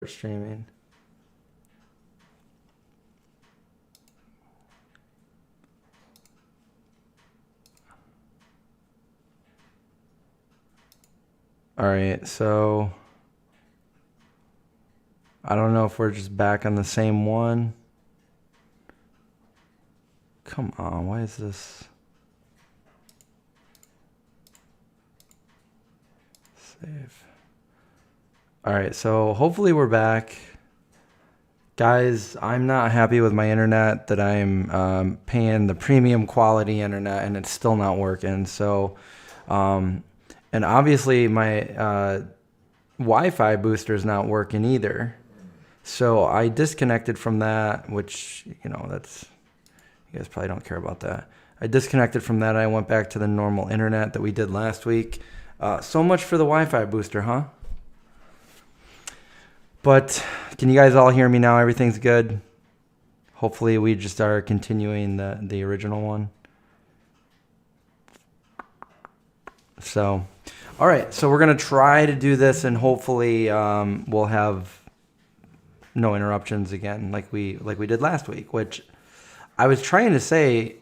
Streaming. All right, so I don't know if we're just back on the same one. Come on, why is this? Save. All right, so hopefully we're back. Guys, I'm not happy with my internet that I'm paying the premium quality internet and it's still not working. So, and obviously my Wi-Fi booster is not working either. So I disconnected from that, which, you know, that's, you guys probably don't care about that. I disconnected from that. I went back to the normal internet that we did last week. So much for the Wi-Fi booster, huh? But can you guys all hear me now? Everything's good. Hopefully we just are continuing the original one. So, all right. So we're going to try to do this and hopefully we'll have no interruptions again like we did last week, which I was trying to say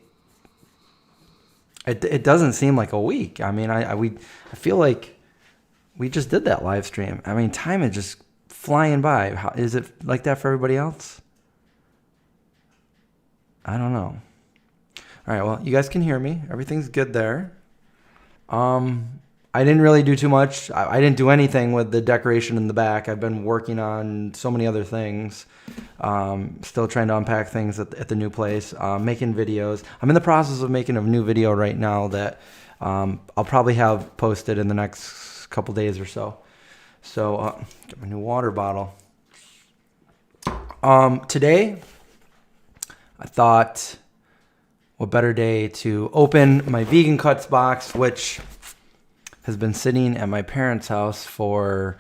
it doesn't seem like a week. I mean, I feel like we just did that live stream. I mean, time is just flying by. How, is it like that for everybody else? I don't know. All right, well, you guys can hear me. Everything's good there. I didn't really do too much. I didn't do anything with the decoration in the back. I've been working on so many other things. Still trying to unpack things at the new place. Making videos. I'm in the process of making a new video right now that I'll probably have posted in the next couple days or so. So, get my new water bottle. Today, I thought, what better day to open my vegan cuts box, which has been sitting at my parents' house for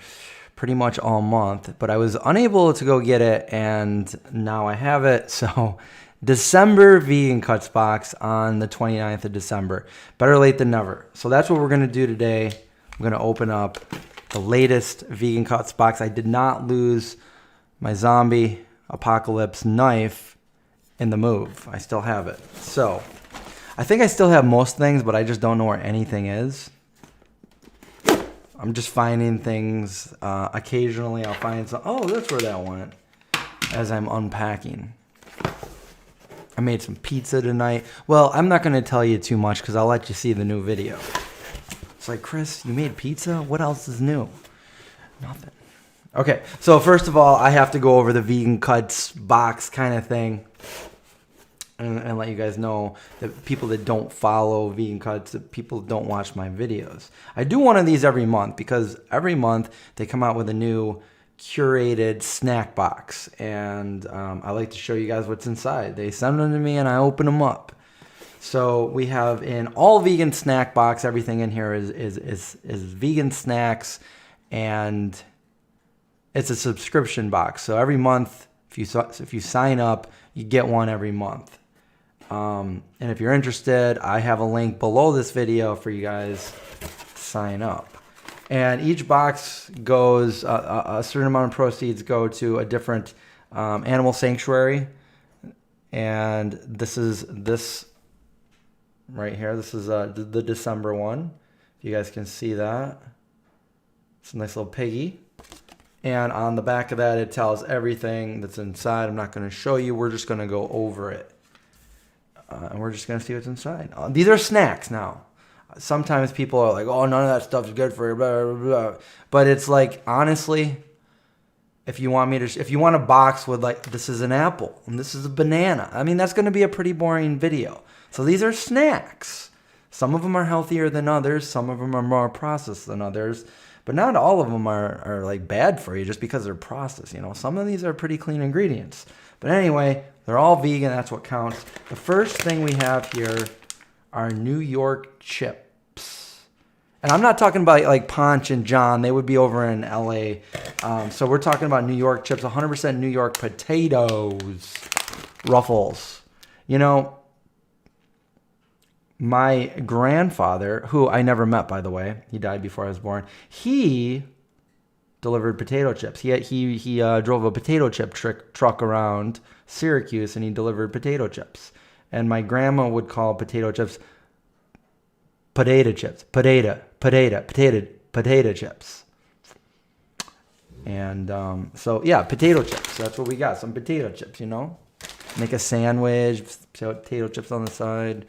pretty much all month, but I was unable to go get it, and now I have it. So, December vegan cuts box on the 29th of December. Better late than never. So that's what we're going to do today. I'm going to open up the latest vegan cuts box. I did not lose my zombie apocalypse knife in the move. I still have it. So I think I still have most things, but I just don't know where anything is. I'm just finding things. Occasionally I'll find some. Oh, that's where that went. As I'm unpacking. I made some pizza tonight. Well, I'm not going to tell you too much because I'll let you see the new video. It's like, Chris, you made pizza? What else is new? Nothing. Okay, so first of all, I have to go over the vegan cuts box kind of thing and let you guys know that people that don't follow vegan cuts, that people don't watch my videos. I do one of these every month because every month they come out with a new curated snack box, and I like to show you guys what's inside. They send them to me and I open them up. So we have an all vegan snack box. Everything in here is vegan snacks, and it's a subscription box. So every month, if you sign up, you get one every month. And if you're interested, I have a link below this video for you guys to sign up. And each box goes, a certain amount of proceeds go to a different animal sanctuary. And this right here, this is the December one. If you guys can see that. It's a nice little piggy. And on the back of that, it tells everything that's inside. I'm not going to show you. We're just going to go over it. And we're just going to see what's inside. These are snacks now. Sometimes people are like, oh, none of that stuff's good for you, blah, blah, blah. But it's like, honestly, if you want a box with like, this is an apple and this is a banana, I mean, that's going to be a pretty boring video. So these are snacks. Some of them are healthier than others. Some of them are more processed than others. But not all of them are like bad for you just because they're processed. You know, some of these are pretty clean ingredients. But anyway, they're all vegan. That's what counts. The first thing we have here are New York chips. And I'm not talking about like Ponch and John. They would be over in LA. So we're talking about New York chips, 100% New York potatoes, Ruffles. You know, my grandfather, who I never met, by the way, he died before I was born, he delivered potato chips. He drove a potato chip truck around Syracuse, and he delivered potato chips. And my grandma would call potato chips potato chips, potato chips. And so yeah, potato chips. That's what we got. Some potato chips, you know. Make a sandwich, potato chips on the side.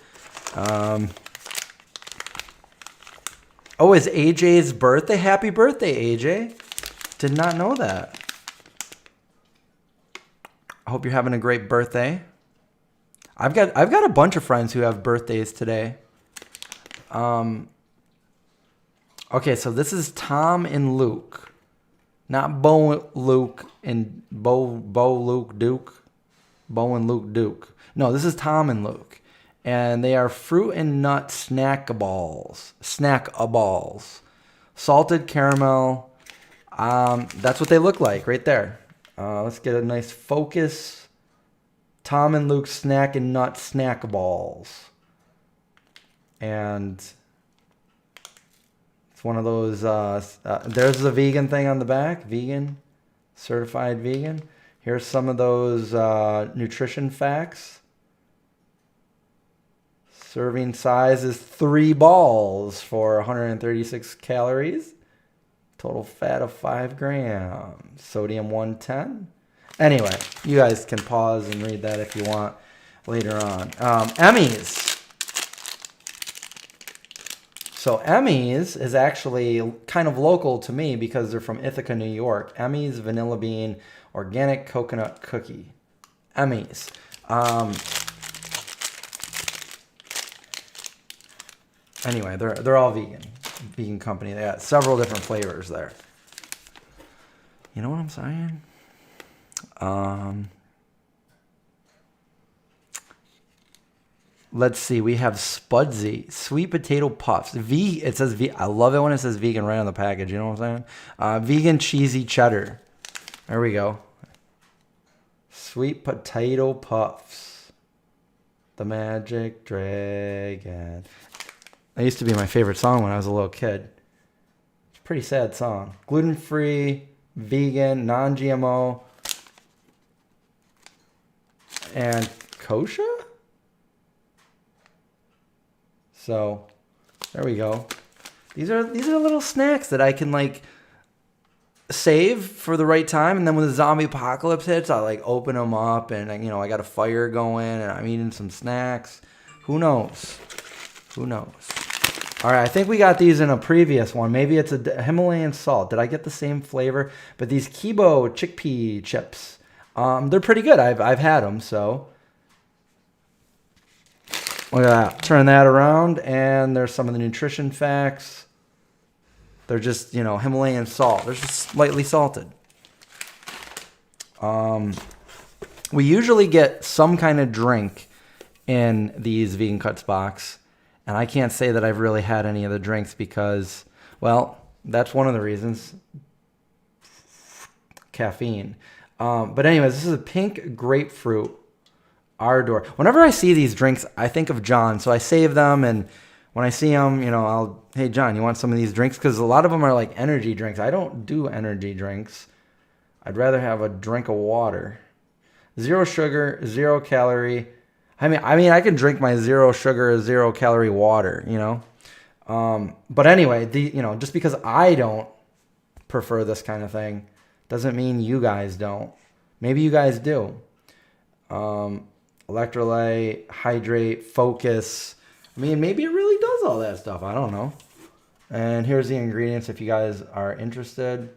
Oh, it's AJ's birthday. Happy birthday, AJ. Did not know that. I hope you're having a great birthday. I've got a bunch of friends who have birthdays today. Okay, so this is Tom and Luke. Not Bo Luke and Bo Luke Duke. Bo and Luke Duke. No, this is Tom and Luke. And they are fruit and nut snack-a-balls. Snack-a-balls. Salted caramel. That's what they look like right there. Let's get a nice focus. Tom and Luke snack and nut snack-a-balls. And it's one of those, there's the vegan thing on the back. Vegan. Certified vegan. Here's some of those nutrition facts. Serving size is 3 balls for 136 calories. Total fat of 5 grams. Sodium 110. Anyway, you guys can pause and read that if you want later on. Emmys. So Emmys is actually kind of local to me because they're from Ithaca, New York. Emmys Vanilla Bean Organic Coconut Cookie. Emmys. Anyway, they're all vegan. Vegan company. They got several different flavors there. You know what I'm saying? Let's see. We have Spudsy sweet potato puffs. It says V. I love it when it says vegan right on the package. You know what I'm saying? Vegan cheesy cheddar. There we go. Sweet potato puffs. The Magic Dragon. That used to be my favorite song when I was a little kid. It's a pretty sad song. Gluten-free, vegan, non-GMO, and kosher? So, there we go. These are little snacks that I can like save for the right time, and then when the zombie apocalypse hits, I like open them up, and you know I got a fire going, and I'm eating some snacks. Who knows? Who knows? All right, I think we got these in a previous one. Maybe it's a Himalayan salt. Did I get the same flavor? But these Kibo chickpea chips, they're pretty good. I've had them, so look at that. Turn that around, and there's some of the nutrition facts. They're just, you know, Himalayan salt. They're just slightly salted. We usually get some kind of drink in these Vegan Cuts box. And I can't say that I've really had any of the drinks because, well, that's one of the reasons. Caffeine. But anyways, this is a pink grapefruit Ardor. Whenever I see these drinks, I think of John. So I save them, and when I see them, you know, hey, John, you want some of these drinks? Because a lot of them are like energy drinks. I don't do energy drinks. I'd rather have a drink of water. 0 sugar, 0 calorie. I mean, I can drink my 0 sugar, 0 calorie water, you know. But anyway, just because I don't prefer this kind of thing doesn't mean you guys don't. Maybe you guys do. Electrolyte, hydrate, focus. I mean, maybe it really does all that stuff. I don't know. And here's the ingredients if you guys are interested.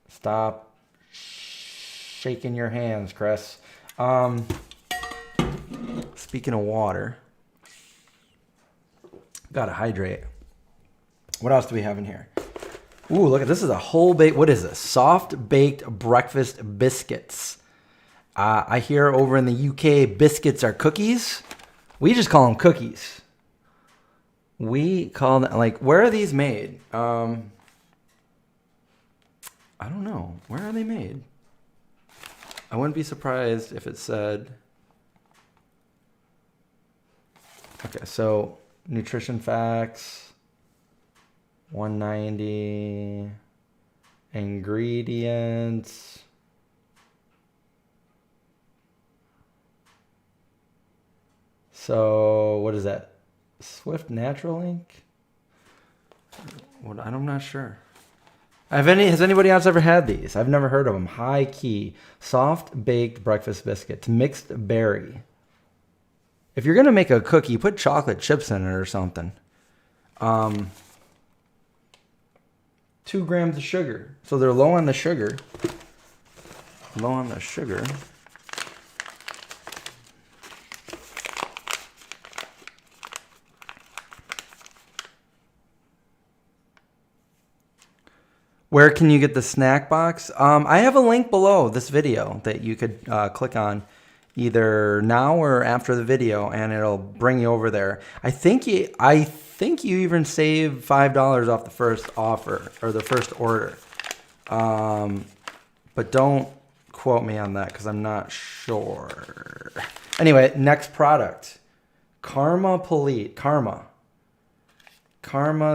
Stop shaking your hands, Chris. Speaking of water, gotta hydrate. What else do we have in here? Ooh, look at this. Is a whole baked. What is this? Soft baked breakfast biscuits. I hear over in the UK, biscuits are cookies. We just call them cookies. We call them, like, where are these made? I don't know. Where are they made? I wouldn't be surprised if it said. Okay, so nutrition facts, 190, Ingredients. So what is that? Swift Natural Ink? What? I'm not sure. Has anybody else ever had these? I've never heard of them. High Key soft baked breakfast biscuits, mixed berry. If you're gonna make a cookie, put chocolate chips in it or something. 2 grams of sugar. So they're low on the sugar. Low on the sugar. Where can you get the snack box? I have a link below this video that you could click on either now or after the video, and it'll bring you over there. I think you even save $5 off the first offer or the first order. But don't quote me on that because I'm not sure. Anyway, next product. Karma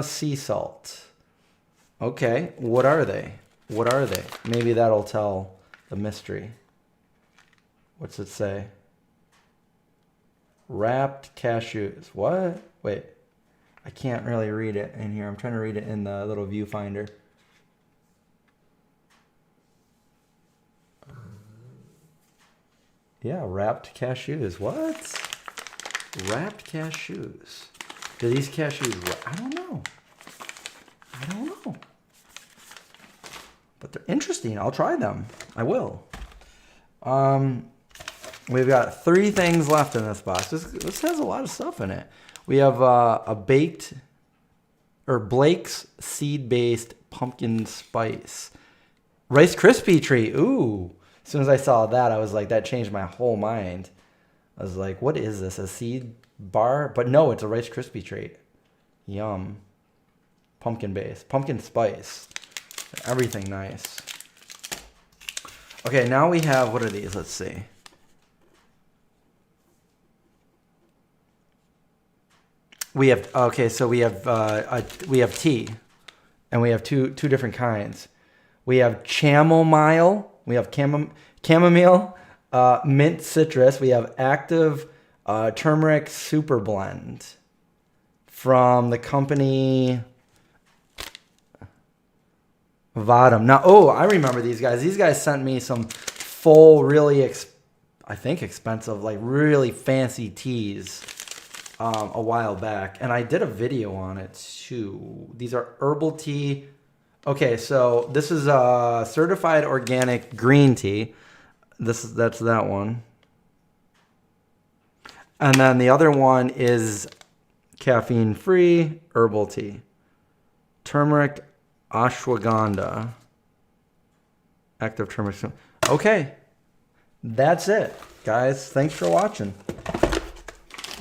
sea salt. Okay, what are they? What are they? Maybe that'll tell the mystery. What's it say? Wrapped cashews. What? Wait. I can't really read it in here. I'm trying to read it in the little viewfinder. Yeah, wrapped cashews. What? Wrapped cashews. Do these cashews... I don't know. I don't know. But they're interesting. I'll try them. I will. We've got 3 things left in this box. This has a lot of stuff in it. We have a Blake's seed-based pumpkin spice. Rice Krispie treat. Ooh. As soon as I saw that, I was like, that changed my whole mind. I was like, what is this? A seed bar? But no, it's a Rice Krispie treat. Yum. Pumpkin base. Pumpkin spice. Everything nice. Okay, now we have, what are these? Let's see. We have, okay, so we have tea, and we have two different kinds. We have chamomile, we have chamomile, mint citrus. We have active turmeric super blend from the company Vdog. Now, oh, I remember these guys. These guys sent me some full, really, I think expensive, like really fancy teas a while back. And I did a video on it too. These are Herbal Tea. Okay, so this is a certified organic green tea. That's that one. And then the other one is caffeine-free herbal tea. Turmeric ashwagandha. Active turmeric. Okay. That's it, guys. Thanks for watching.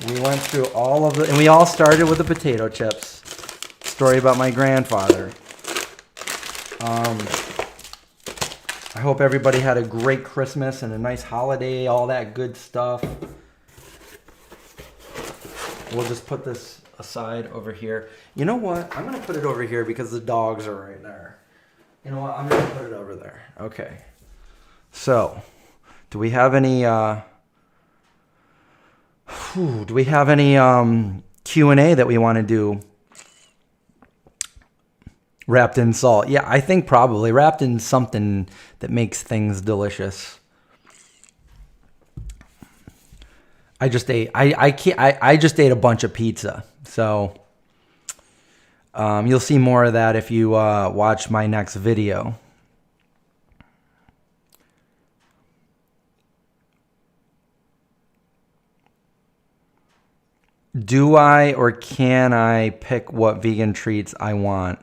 We went through all of the... And we all started with the potato chips. Story about my grandfather. I hope everybody had a great Christmas and a nice holiday, all that good stuff. We'll just put this aside over here. You know what? I'm going to put it over here because the dogs are right there. You know what? I'm going to put it over there. Okay. So, do we have any Q&A that we want to do? Wrapped in salt. Yeah, I think probably wrapped in something that makes things delicious. I just ate a bunch of pizza. So you'll see more of that if you watch my next video. Do I or can I pick what vegan treats I want?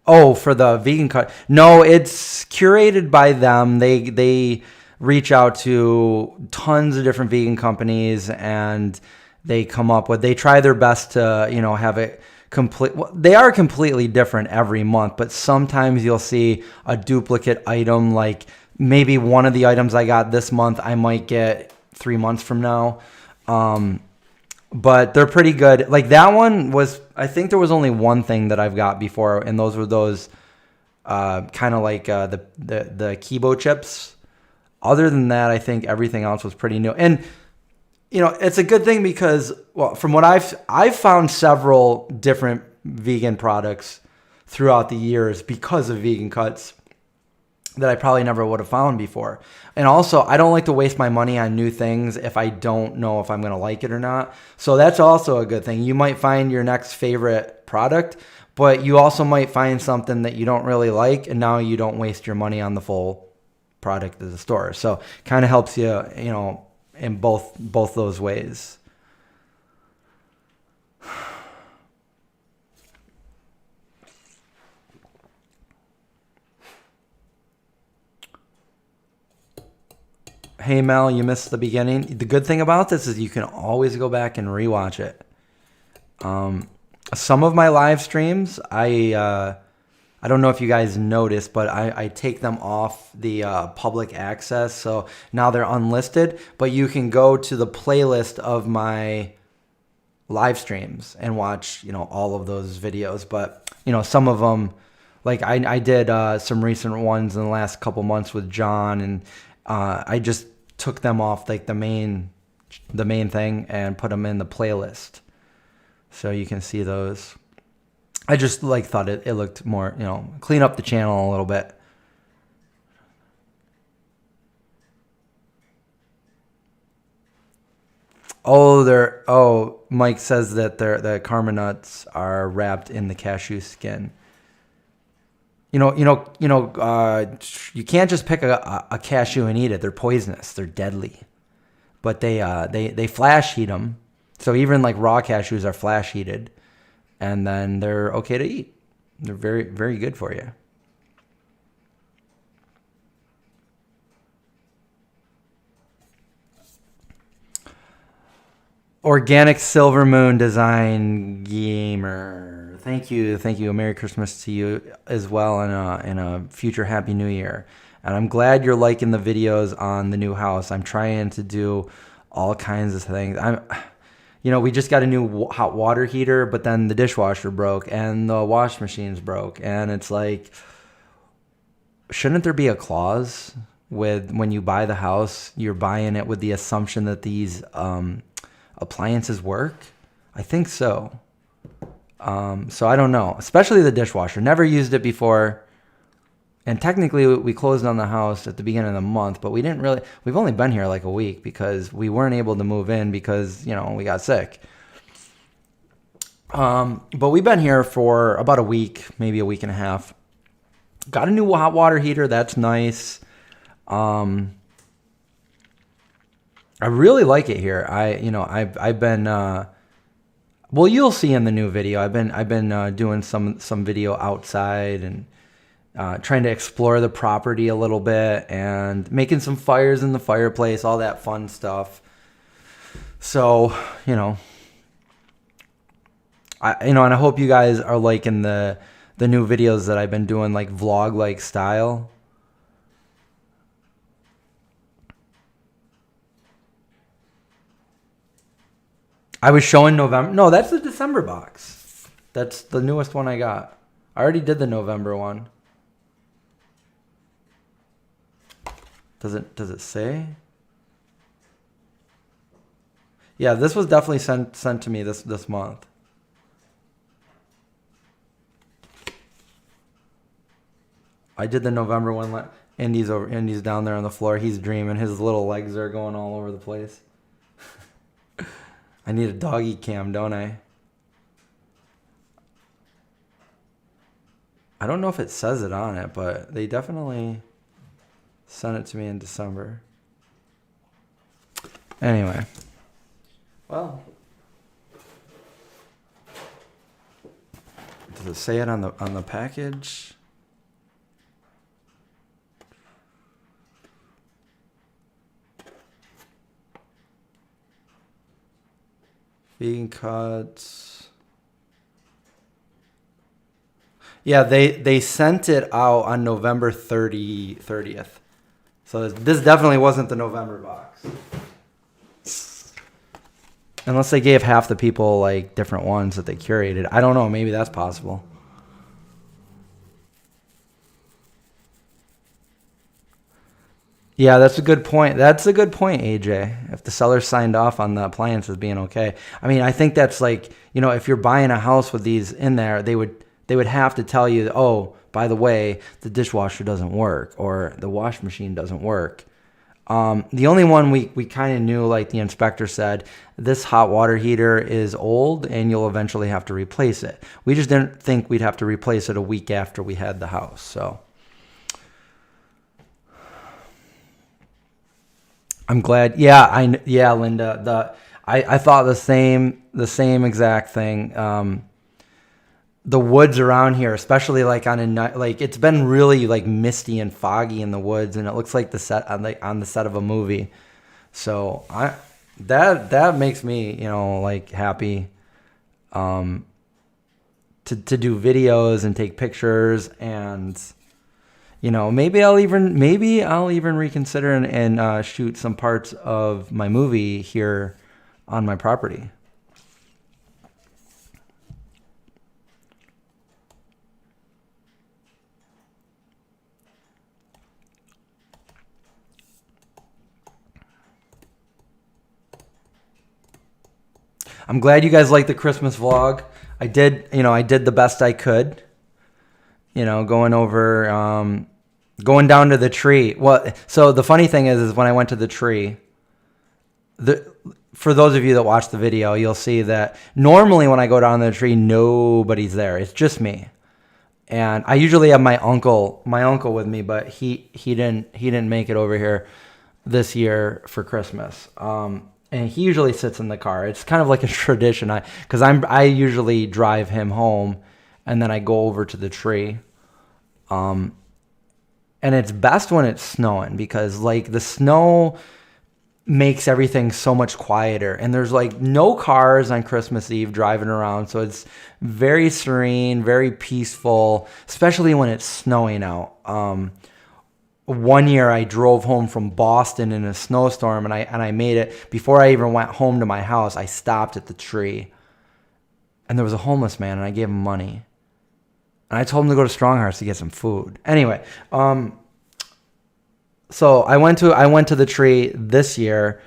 Oh, for the vegan cut. No, it's curated by them. They reach out to tons of different vegan companies and they come up with, they try their best to, have it complete. Well, they are completely different every month, but sometimes you'll see a duplicate item. Like maybe one of the items I got this month, I might get 3 months from now. But they're pretty good. Like that one was, I think there was only one thing that I've got before, and those were those kind of like the Kibo chips. Other than that, I think everything else was pretty new. And it's a good thing because, well, from what I've found several different vegan products throughout the years because of Vegan Cuts that I probably never would have found before. And also, I don't like to waste my money on new things if I don't know if I'm going to like it or not. So that's also a good thing. You might find your next favorite product, but you also might find something that you don't really like, and now you don't waste your money on the full product at the store. So kind of helps you, in both those ways. Hey Mel, you missed the beginning. The good thing about this is you can always go back and rewatch it. Some of my live streams, I don't know if you guys noticed, but I take them off the public access. So now they're unlisted, but you can go to the playlist of my live streams and watch, all of those videos. But, some of them, like I did some recent ones in the last couple months with John, and I just took them off like the main thing and put them in the playlist. So you can see those. I just thought it looked more, clean up the channel a little bit. Mike says that the Karma nuts are wrapped in the cashew skin. You can't just pick a cashew and eat it. They're poisonous. They're deadly. But they flash heat them. So even like raw cashews are flash heated, and then they're okay to eat. They're very, very good for you. Organic Silver Moon Design Gamer. Thank you. Merry Christmas to you as well, and a future Happy New Year. And I'm glad you're liking the videos on the new house. I'm trying to do all kinds of things. We just got a new hot water heater, but then the dishwasher broke and the wash machine's broke. And it's like, shouldn't there be a clause with when you buy the house, you're buying it with the assumption that these appliances work? I think so. So I don't know, especially the dishwasher. Never used it before. And technically we closed on the house at the beginning of the month, but we've only been here like a week because we weren't able to move in because, we got sick. But we've been here for about a week, maybe a week and a half. Got a new hot water heater. That's nice. I really like it here. I've been, well, you'll see in the new video. I've been doing some video outside and trying to explore the property a little bit and making some fires in the fireplace, all that fun stuff. So, and I hope you guys are liking the new videos that I've been doing, like vlog-like style. I was showing November. No, that's the December box. That's the newest one I got. I already did the November one. Does it say? Yeah, this was definitely sent to me this month. I did the November one. Indy's down there on the floor. He's dreaming. His little legs are going all over the place. I need a doggy cam, don't I? I don't know if it says it on it, but they definitely sent it to me in December. Anyway. Well. Does it say it on the package? Vegan Cuts. Yeah, they sent it out on November 30th. So this definitely wasn't the November box. Unless they gave half the people like different ones that they curated. I don't know, maybe that's possible. Yeah, that's a good point. That's a good point, AJ. If the seller signed off on the appliances being okay. I mean, I think that's like, if you're buying a house with these in there, they would have to tell you, oh, by the way, the dishwasher doesn't work or the wash machine doesn't work. The only one we kind of knew, like the inspector said, this hot water heater is old and you'll eventually have to replace it. We just didn't think we'd have to replace it a week after we had the house. So I'm glad. Yeah, Linda. I thought the same exact thing. The woods around here, especially like on a night, like it's been really like misty and foggy in the woods, and it looks like the set on the set of a movie. So that makes me like happy to do videos and take pictures, and maybe I'll even reconsider and shoot some parts of my movie here on my property. I'm glad you guys like the Christmas vlog. I did the best I could. Going down to the tree. Well, so the funny thing is when I went to the tree, for those of you that watch the video, you'll see that normally when I go down to the tree, nobody's there. It's just me. And I usually have my uncle with me, but he didn't make it over here this year for Christmas. And he usually sits in the car. It's kind of like a tradition. I usually drive him home, and then I go over to the tree. And it's best when it's snowing because like the snow makes everything so much quieter, and there's like no cars on Christmas Eve driving around, so it's very serene, very peaceful, especially when it's snowing out. One year I drove home from Boston in a snowstorm, and I made it. Before I even went home to my house, I stopped at the tree, and there was a homeless man, and I gave him money. And I told him to go to Stronghearts to get some food. Anyway, so I went to the tree this year,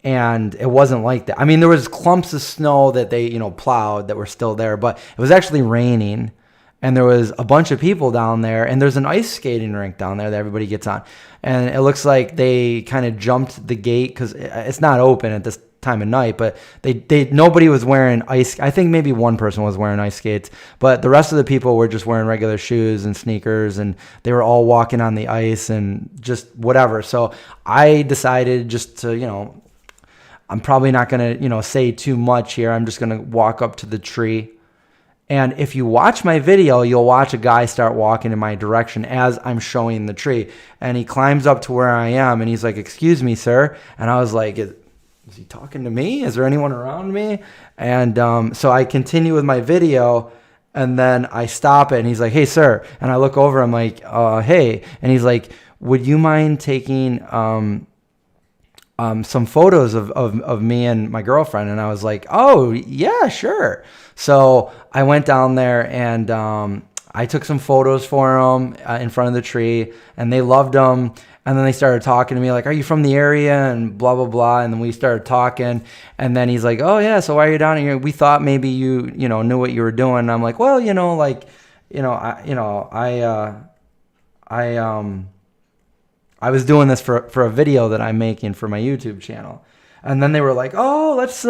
and it wasn't like that. I mean, there was clumps of snow that they plowed that were still there, but it was actually raining. And there was a bunch of people down there, and there's an ice skating rink down there that everybody gets on. And it looks like they kind of jumped the gate because it's not open at this time of night, but nobody was wearing ice. I think maybe one person was wearing ice skates, but the rest of the people were just wearing regular shoes and sneakers, and they were all walking on the ice and just whatever. So I decided just to, I'm probably not going to, say too much here. I'm just going to walk up to the tree. And if you watch my video, you'll watch a guy start walking in my direction as I'm showing the tree. And he climbs up to where I am, and he's like, "Excuse me, sir." And I was like, is he talking to me? Is there anyone around me? And so I continue with my video, and then I stop it, and he's like, "Hey, sir." And I look over, I'm like, "Hey." And he's like, "Would you mind taking some photos of me and my girlfriend?" And I was like, "Oh, yeah, sure." So I went down there, and I took some photos for them in front of the tree, and they loved them. And then they started talking to me like, "Are you from the area?" and blah, blah, blah. And then we started talking. And then he's like, "Oh, yeah, so why are you down here? We thought maybe you knew what you were doing." And I'm like, "Well, I was doing this for a video that I'm making for my YouTube channel." And then they were like, "Oh, let's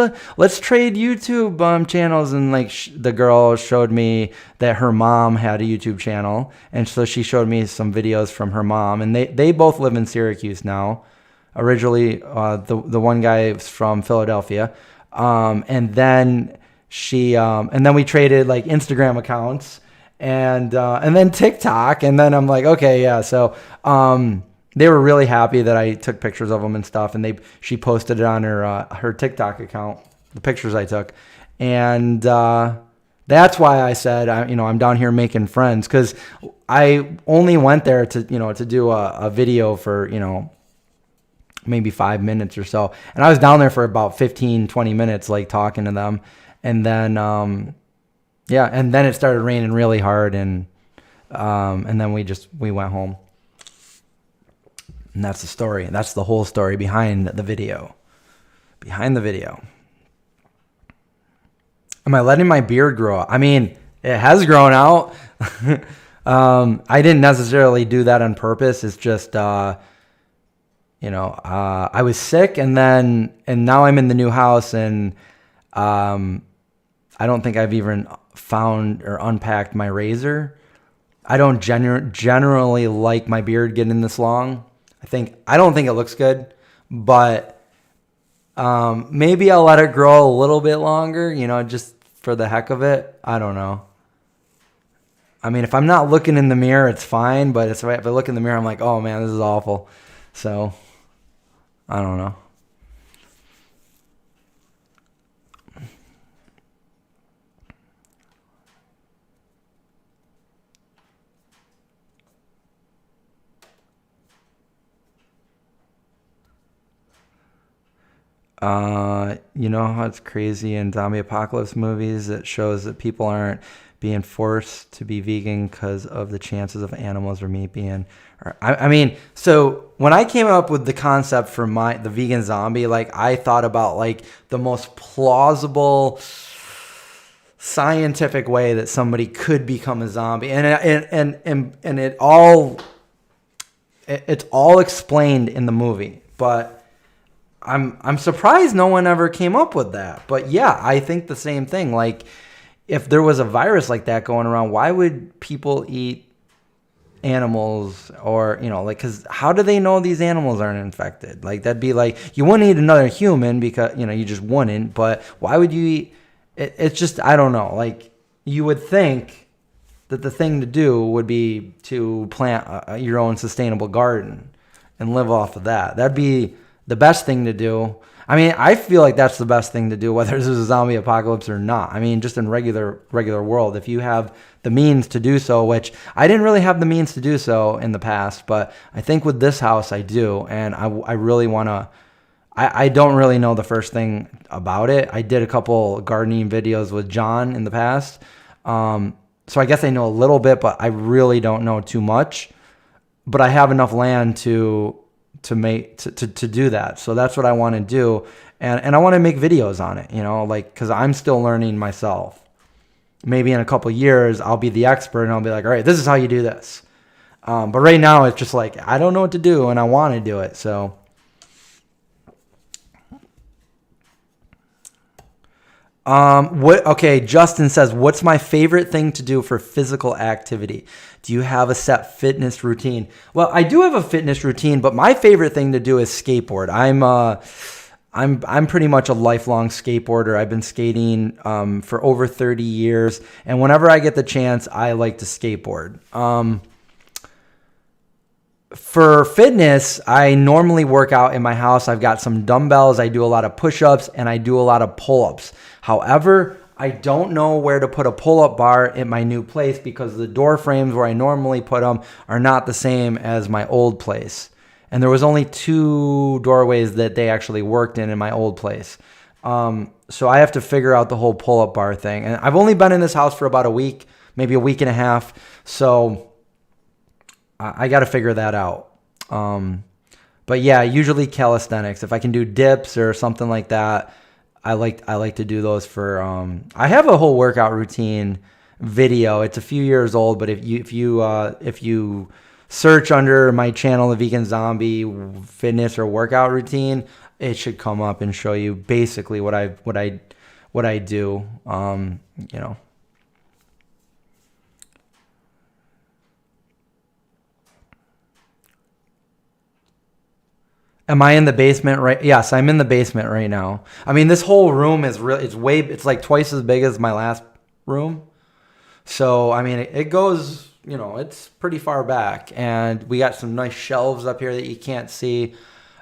trade YouTube channels." And like the girl showed me that her mom had a YouTube channel, and so she showed me some videos from her mom. And they both live in Syracuse now. Originally, the one guy was from Philadelphia, and then and then we traded like Instagram accounts, and then TikTok, and then I'm like, okay, yeah, so. They were really happy that I took pictures of them and stuff, and she posted it on her TikTok account, the pictures I took, and that's why I said I'm down here making friends, because I only went there to do a video for maybe 5 minutes or so, and I was down there for about 15-20 minutes like talking to them, and then and then it started raining really hard, and then we went home. And that's the story. That's the whole story behind the video. Behind the video. Am I letting my beard grow? I mean, it has grown out. I didn't necessarily do that on purpose. It's just, I was sick and now I'm in the new house and I don't think I've even found or unpacked my razor. I don't generally like my beard getting this long. I don't think it looks good, but maybe I'll let it grow a little bit longer, just for the heck of it. I don't know. I mean, if I'm not looking in the mirror, it's fine. But if I look in the mirror, I'm like, oh man, this is awful. So, I don't know. You know how it's crazy in zombie apocalypse movies? It shows that people aren't being forced to be vegan because of the chances of animals or meat being. So when I came up with the concept for the vegan zombie, like I thought about like the most plausible scientific way that somebody could become a zombie, and it's all explained in the movie, but. I'm surprised no one ever came up with that. But yeah, I think the same thing. Like, if there was a virus like that going around, why would people eat animals? Or, because how do they know these animals aren't infected? Like, that'd be like, you wouldn't eat another human because, you just wouldn't. But why would you eat? It's just, I don't know. Like, you would think that the thing to do would be to plant your own sustainable garden and live off of that. That'd be the best thing to do. I mean, I feel like that's the best thing to do, whether this is a zombie apocalypse or not. I mean, just in regular world, if you have the means to do so, which I didn't really have the means to do so in the past, but I think with this house I do, and I really want to. I don't really know the first thing about it. I did a couple gardening videos with John in the past, so I guess I know a little bit, but I really don't know too much. But I have enough land to do that. So that's what I want to do. And I want to make videos on it, because I'm still learning myself. Maybe in a couple years, I'll be the expert and I'll be like, all right, this is how you do this. But right now it's just like, I don't know what to do and I want to do it. So, okay. Justin says, what's my favorite thing to do for physical activity? Do you have a set fitness routine? Well, I do have a fitness routine, but my favorite thing to do is skateboard. I'm pretty much a lifelong skateboarder. I've been skating for over 30 years, and whenever I get the chance, I like to skateboard. For fitness, I normally work out in my house. I've got some dumbbells. I do a lot of push-ups, and I do a lot of pull-ups. However, I don't know where to put a pull-up bar in my new place because the door frames where I normally put them are not the same as my old place. And there was only 2 doorways that they actually worked in my old place. So I have to figure out the whole pull-up bar thing. And I've only been in this house for about a week, maybe a week and a half. So I got to figure that out. But yeah, usually calisthenics. If I can do dips or something like that, I like to do those for. I have a whole workout routine video. It's a few years old, but if you search under my channel, the Vegan Zombie Fitness or Workout Routine, it should come up and show you basically what I do. Am I in the basement right? Yes, I'm in the basement right now. I mean, this whole room is it's like twice as big as my last room. So, I mean, it goes, it's pretty far back. And we got some nice shelves up here that you can't see,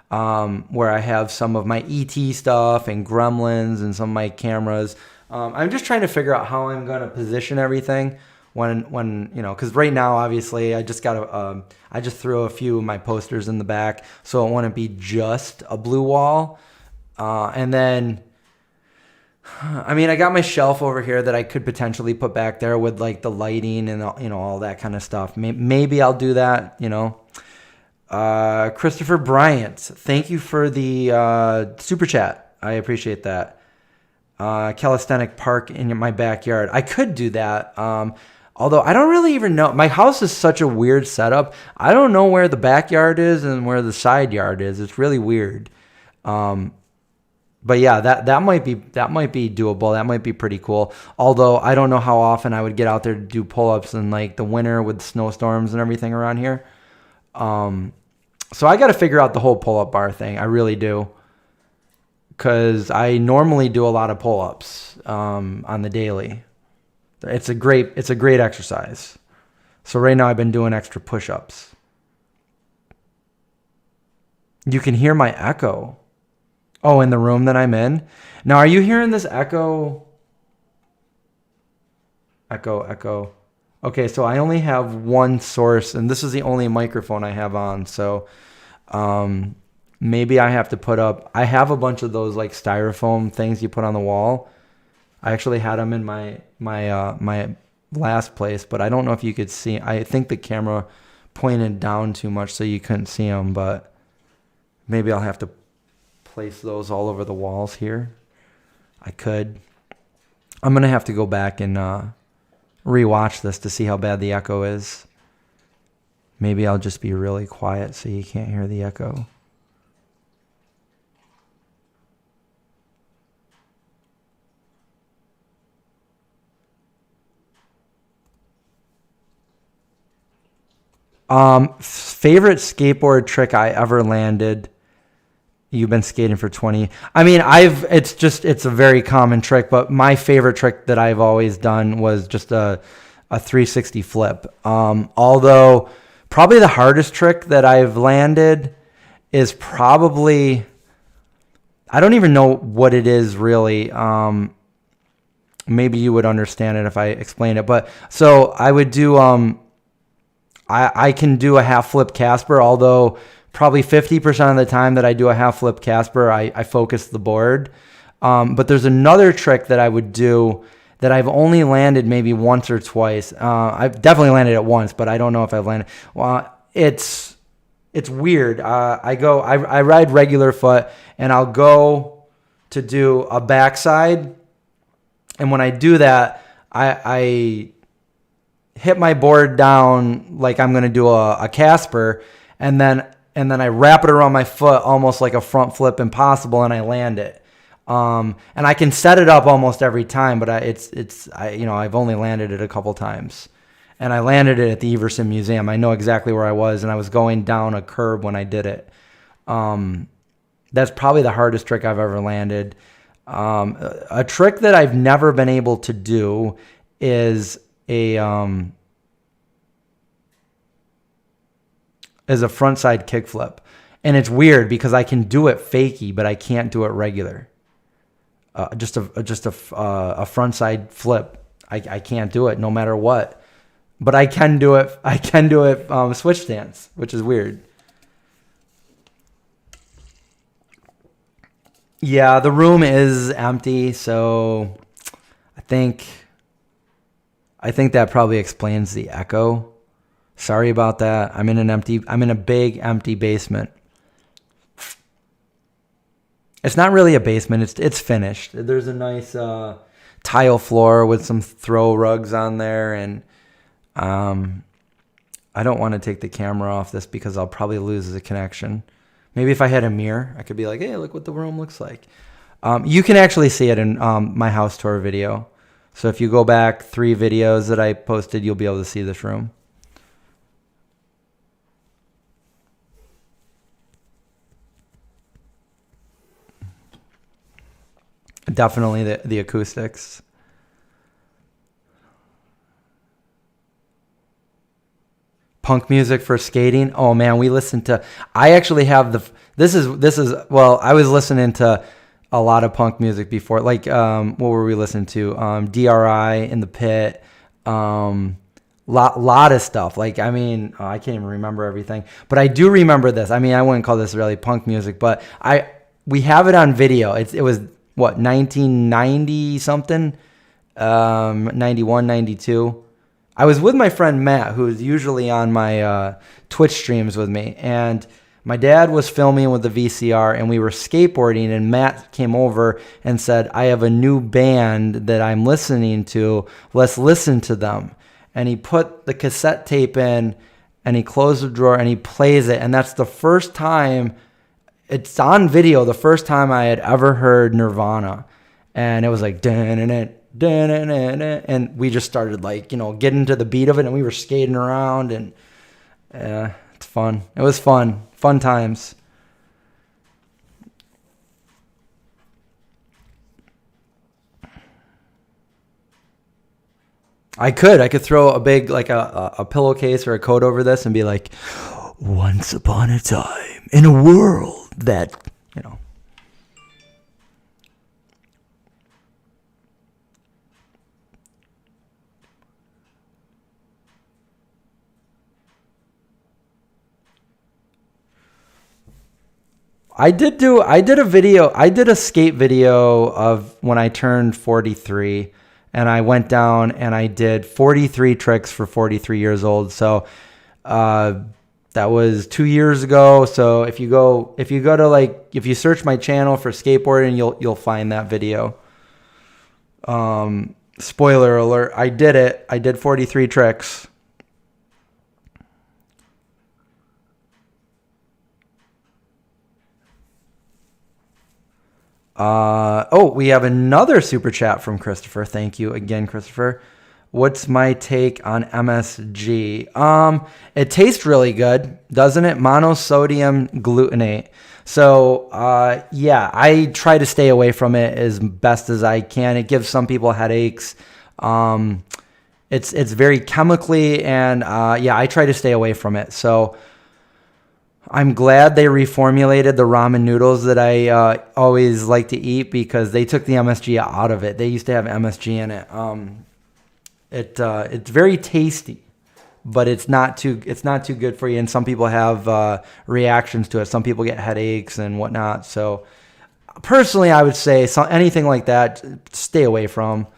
where I have some of my ET stuff and Gremlins and some of my cameras. I'm just trying to figure out how I'm going to position everything. When because right now, obviously, I just threw a few of my posters in the back, so it wouldn't be just a blue wall. And then, I mean, I got my shelf over here that I could potentially put back there with like the lighting and all that kind of stuff. Maybe I'll do that. Christopher Bryant, thank you for the super chat. I appreciate that. Calisthenic park in my backyard. I could do that. Although I don't really even know. My house is such a weird setup. I don't know where the backyard is and where the side yard is. It's really weird. But yeah, that might be doable. That might be pretty cool. Although I don't know how often I would get out there to do pull-ups in like the winter with snowstorms and everything around here. So I got to figure out the whole pull-up bar thing. I really do. Because I normally do a lot of pull-ups on the daily. It's a great exercise. So right now I've been doing extra push-ups. You can hear my echo. Oh, in the room that I'm in? Now, are you hearing this echo? Echo. Okay, so I only have one source, and this is the only microphone I have on. So maybe I have to put up... I have a bunch of those like styrofoam things you put on the wall. I actually had them in my last place, but I don't know if you could see. I think the camera pointed down too much so you couldn't see them, but maybe I'll have to place those all over the walls here. I could. I'm going to have to go back and rewatch this to see how bad the echo is. Maybe I'll just be really quiet so you can't hear the echo. Favorite skateboard trick I ever landed. You've been skating for 20. I mean, it's a very common trick, but my favorite trick that I've always done was just a 360 flip. Although probably the hardest trick that I've landed is probably, I don't even know what it is really. Maybe you would understand it if I explained it, but so I would do, I can do a half flip Casper, although probably 50% of the time that I do a half flip Casper, I focus the board. But there's another trick that I would do that I've only landed maybe once or twice. I've definitely landed it once, but I don't know if I've landed. Well, it's weird. I ride regular foot, and I'll go to do a backside, and when I do that, I hit my board down like I'm going to do a Casper, and then I wrap it around my foot almost like a front flip impossible, and I land it. And I can set it up almost every time, but I've only landed it a couple times. And I landed it at the Everson Museum. I know exactly where I was, and I was going down a curb when I did it. That's probably the hardest trick I've ever landed. A trick that I've never been able to do is a frontside kickflip. And it's weird because I can do it fakie, but I can't do it regular. Just a frontside flip. I can't do it no matter what. But I can do it. I can do it switch stance, which is weird. Yeah, the room is empty, so I think that probably explains the echo. Sorry about that. I'm in a big empty basement. It's not really a basement. It's finished. There's a nice tile floor with some throw rugs on there, and I don't want to take the camera off this because I'll probably lose the connection. Maybe if I had a mirror, I could be like, hey, look what the room looks like. You can actually see it in my house tour video. So if you go back 3 videos that I posted, you'll be able to see this room. Definitely the acoustics. Punk music for skating. Oh man, we listen to. I actually have this is well. I was listening to a lot of punk music before. Like what were we listening to? DRI, In the Pit. Lot of stuff. Like I mean, I can't even remember everything, but I do remember this. I mean, I wouldn't call this really punk music, but we have it on video. It was what 1990 something, 91, 92. I was with my friend Matt, who's usually on my Twitch streams with me, and my dad was filming with the VCR, and we were skateboarding, and Matt came over and said, I have a new band that I'm listening to. Let's listen to them. And he put the cassette tape in, and he closed the drawer, and he plays it. And that's the first time, it's on video, the first time I had ever heard Nirvana. And it was like, and we just started like, getting to the beat of it, and we were skating around, and it's fun. It was fun. Fun times. I could throw a big, like a pillowcase or a coat over this and be like, once upon a time in a world that, I did a skate video of when I turned 43, and I went down and I did 43 tricks for 43 years old. So that was 2 years ago. So if you search my channel for skateboarding, you'll find that video. Spoiler alert, I did it. I did 43 tricks. We have another super chat from Christopher. Thank you again, Christopher. What's my take on MSG? It tastes really good, doesn't it? Monosodium glutamate. So, I try to stay away from it as best as I can. It gives some people headaches. It's very chemically, and I try to stay away from it. So I'm glad they reformulated the ramen noodles that I always like to eat, because they took the MSG out of it. They used to have MSG in it. It's very tasty, but it's not too good for you. And some people have reactions to it. Some people get headaches and whatnot. So personally, I would say anything like that, stay away from.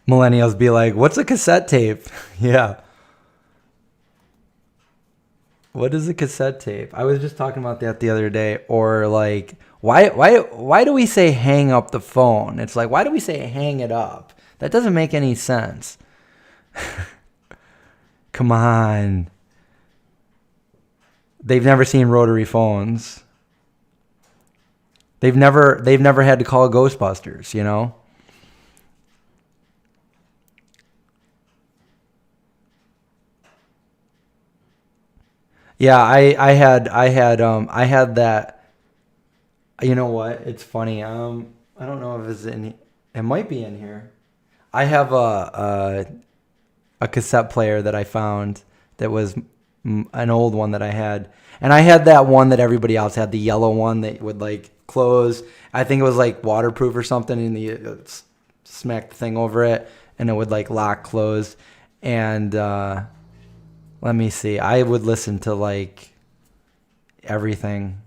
Millennials be like, what's a cassette tape? Yeah. What is a cassette tape? I was just talking about that the other day. Or like, why do we say hang up the phone? It's like, why do we say hang it up? That doesn't make any sense. Come on. They've never seen rotary phones. They've never had to call Ghostbusters, Yeah, I had that. You know what? It's funny. I don't know if it's in. It might be in here. I have a cassette player that I found that was an old one that I had, and I had that one that everybody else had, the yellow one that would like close. I think it was like waterproof or something, and you smack the thing over it, and it would like lock closed. And let me see. I would listen to like everything.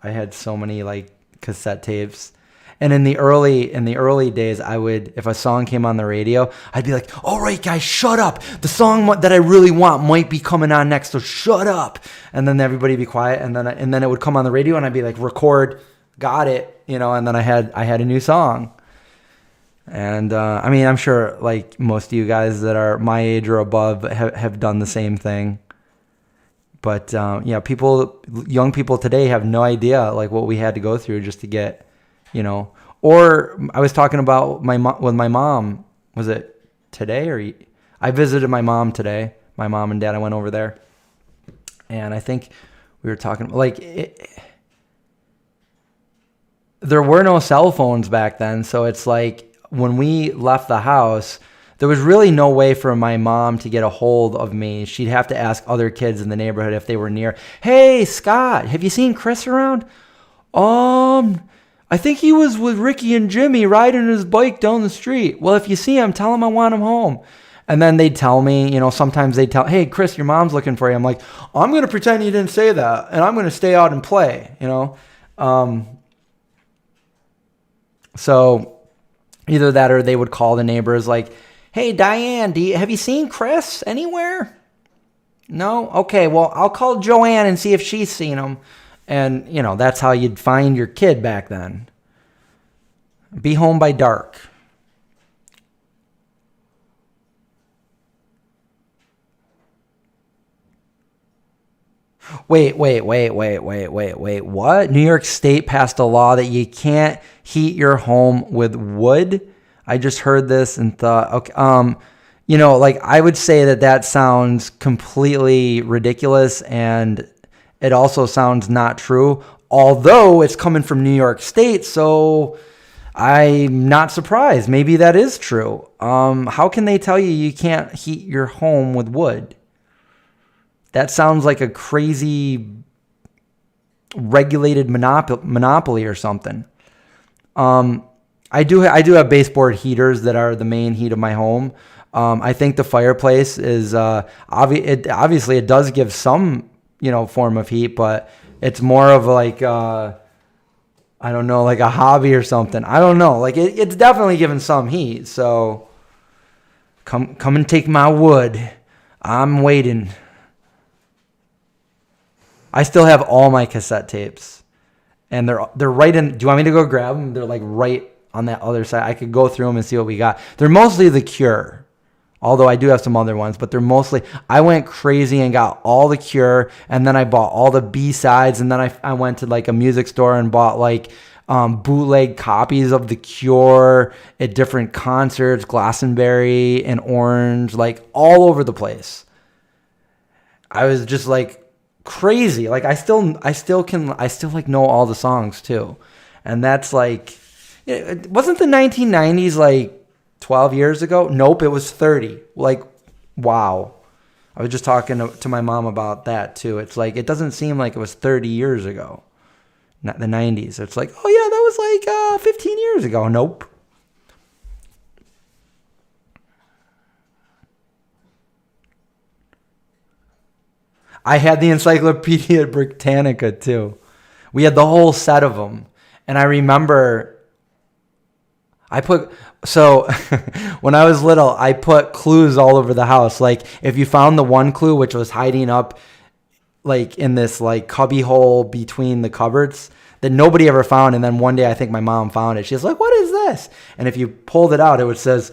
I had so many like cassette tapes. And in the early days, I would, if a song came on the radio, I'd be like, all right, guys, shut up. The song that I really want might be coming on next, so shut up. And then everybody would be quiet, and then it would come on the radio, and I'd be like, record, got it, and then I had a new song. And I'm sure like most of you guys that are my age or above have done the same thing. But young people today have no idea like what we had to go through just to get, Or I was talking about with my mom. Was it today or I visited my mom today. My mom and dad. I went over there, and I think we were talking like there were no cell phones back then, so it's like. When we left the house, there was really no way for my mom to get a hold of me. She'd have to ask other kids in the neighborhood if they were near. Hey, Scott, have you seen Chris around? I think he was with Ricky and Jimmy riding his bike down the street. Well, if you see him, tell him I want him home. And then they'd tell me, sometimes they'd tell, hey, Chris, your mom's looking for you. I'm like, I'm going to pretend you didn't say that, and I'm going to stay out and play, So either that or they would call the neighbors like, hey, Diane, have you seen Chris anywhere? No? Okay, well, I'll call Joanne and see if she's seen him. And, you know, that's how you'd find your kid back then. Be home by dark. Wait. What? New York State passed a law that you can't heat your home with wood? I just heard this and thought, okay, you know, like I would say that sounds completely ridiculous, and it also sounds not true, although it's coming from New York State, so I'm not surprised. Maybe that is true. How can they tell you can't heat your home with wood? That sounds like a crazy regulated monopoly or something. I do have baseboard heaters that are the main heat of my home. I think the fireplace is obviously it does give some, you know, form of heat, but it's more of like I don't know, like a hobby or something. I don't know. Like it's definitely giving some heat. So come and take my wood. I'm waiting. I still have all my cassette tapes, and they're right in. Do you want me to go grab them? They're like right on that other side. I could go through them and see what we got. They're mostly The Cure, although I do have some other ones, but they're mostly. I went crazy and got all The Cure, and then I bought all the B-sides, and then I went to like a music store and bought like bootleg copies of The Cure at different concerts, Glastonbury and Orange, like all over the place. I was just like crazy. Like I still like know all the songs too. And that's like, it wasn't the 1990s like 12 years ago? Nope, it was 30. Like, wow. I was just talking to my mom about that too. It's like, it doesn't seem like it was 30 years ago. Not the 90s. It's like, oh yeah, that was like 15 years ago. Nope. I had the Encyclopedia Britannica too. We had the whole set of them. And I remember when I was little, I put clues all over the house. Like if you found the one clue, which was hiding up like in this like cubby hole between the cupboards that nobody ever found. And then one day I think my mom found it. She was like, what is this? And if you pulled it out, it would says,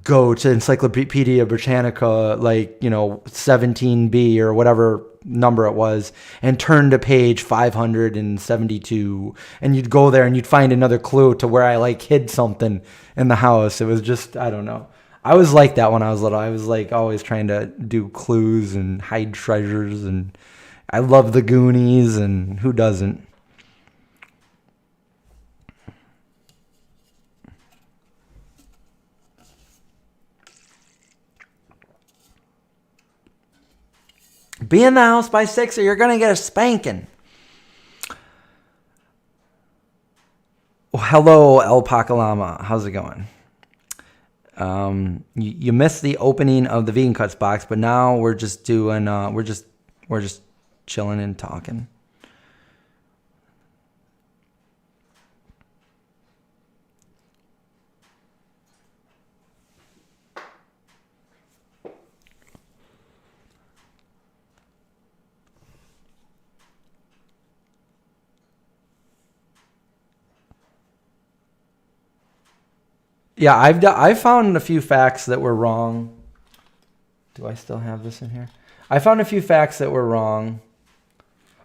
go to Encyclopedia Britannica, like, you know, 17B or whatever number it was, and turn to page 572. And you'd go there and you'd find another clue to where I like hid something in the house. It was just, I don't know. I was like that when I was little. I was like always trying to do clues and hide treasures. And I love the Goonies, and who doesn't? Be in the house by 6 or you're going to get a spanking. Well, hello, El Pacalama. How's it going? You missed the opening of the Vegan Cuts box, but now we're just doing, we're just chilling and talking. Yeah, I've found a few facts that were wrong. Do I still have this in here? I found a few facts that were wrong.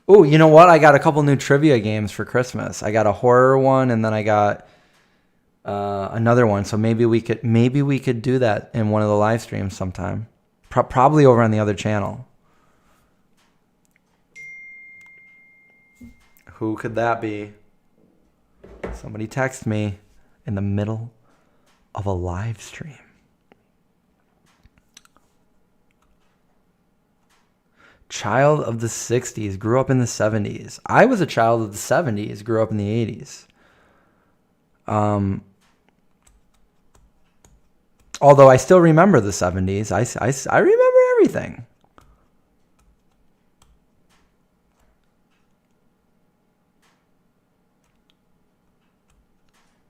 Oh, you know what? I got a couple new trivia games for Christmas. I got a horror one, and then I got another one. So maybe we could do that in one of the live streams sometime. Probably over on the other channel. Who could that be? Somebody text me in the middle of a live stream. Child of the 60s, grew up in the 70s. I was a child of the 70s, grew up in the 80s. Although I still remember the 70s. I remember everything.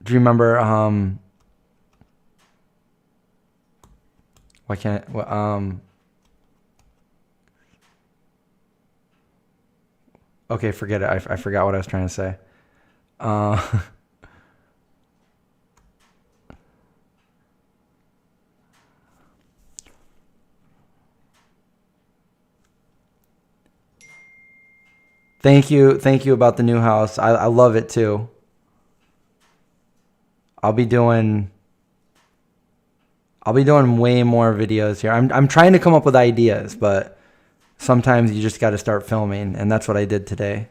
Do you remember? Why can't it? Okay, forget it. I forgot what I was trying to say. Thank you about the new house. I love it too. I'll be doing way more videos here. I'm trying to come up with ideas, but sometimes you just got to start filming, and that's what I did today.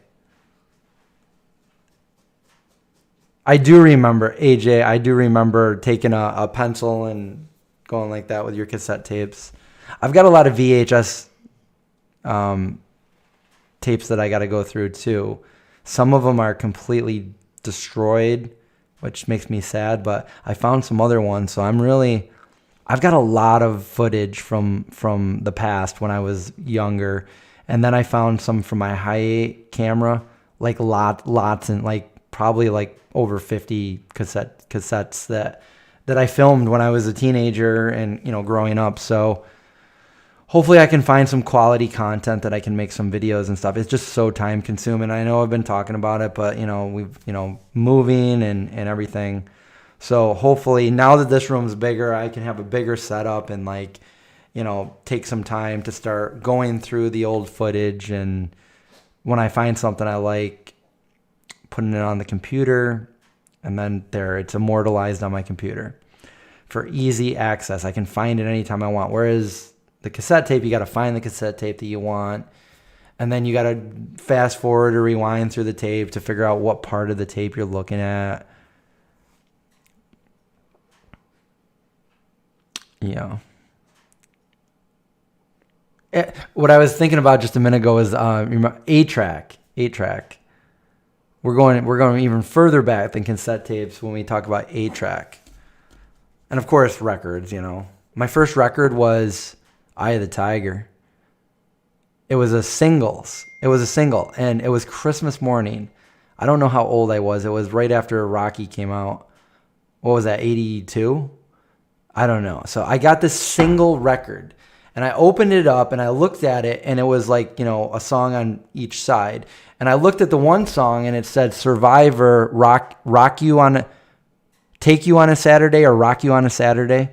I do remember, AJ, I do remember taking a pencil and going like that with your cassette tapes. I've got a lot of VHS tapes that I got to go through too. Some of them are completely destroyed, which makes me sad, but I found some other ones, so I've got a lot of footage from the past when I was younger, and then I found some from my Hi8 camera, like lots and like probably like over 50 cassettes that I filmed when I was a teenager and growing up. So hopefully I can find some quality content that I can make some videos and stuff. It's just so time consuming. I know I've been talking about it, but we've moving and everything. So hopefully now that this room's bigger, I can have a bigger setup and take some time to start going through the old footage, and when I find something I like, putting it on the computer, and then it's immortalized on my computer for easy access. I can find it anytime I want. Whereas the cassette tape, you got to find the cassette tape that you want, and then you got to fast forward or rewind through the tape to figure out what part of the tape you're looking at. Yeah. What I was thinking about just a minute ago was 8-track. 8-track. We're going even further back than cassette tapes when we talk about 8-track. And of course, records, My first record was Eye of the Tiger. It was a single, and it was Christmas morning. I don't know how old I was. It was right after Rocky came out. What was that, 82? I don't know. So I got this single record, and I opened it up, and I looked at it, and it was like, a song on each side. And I looked at the one song, and it said Survivor, Take You on a Saturday or Rock You on a Saturday.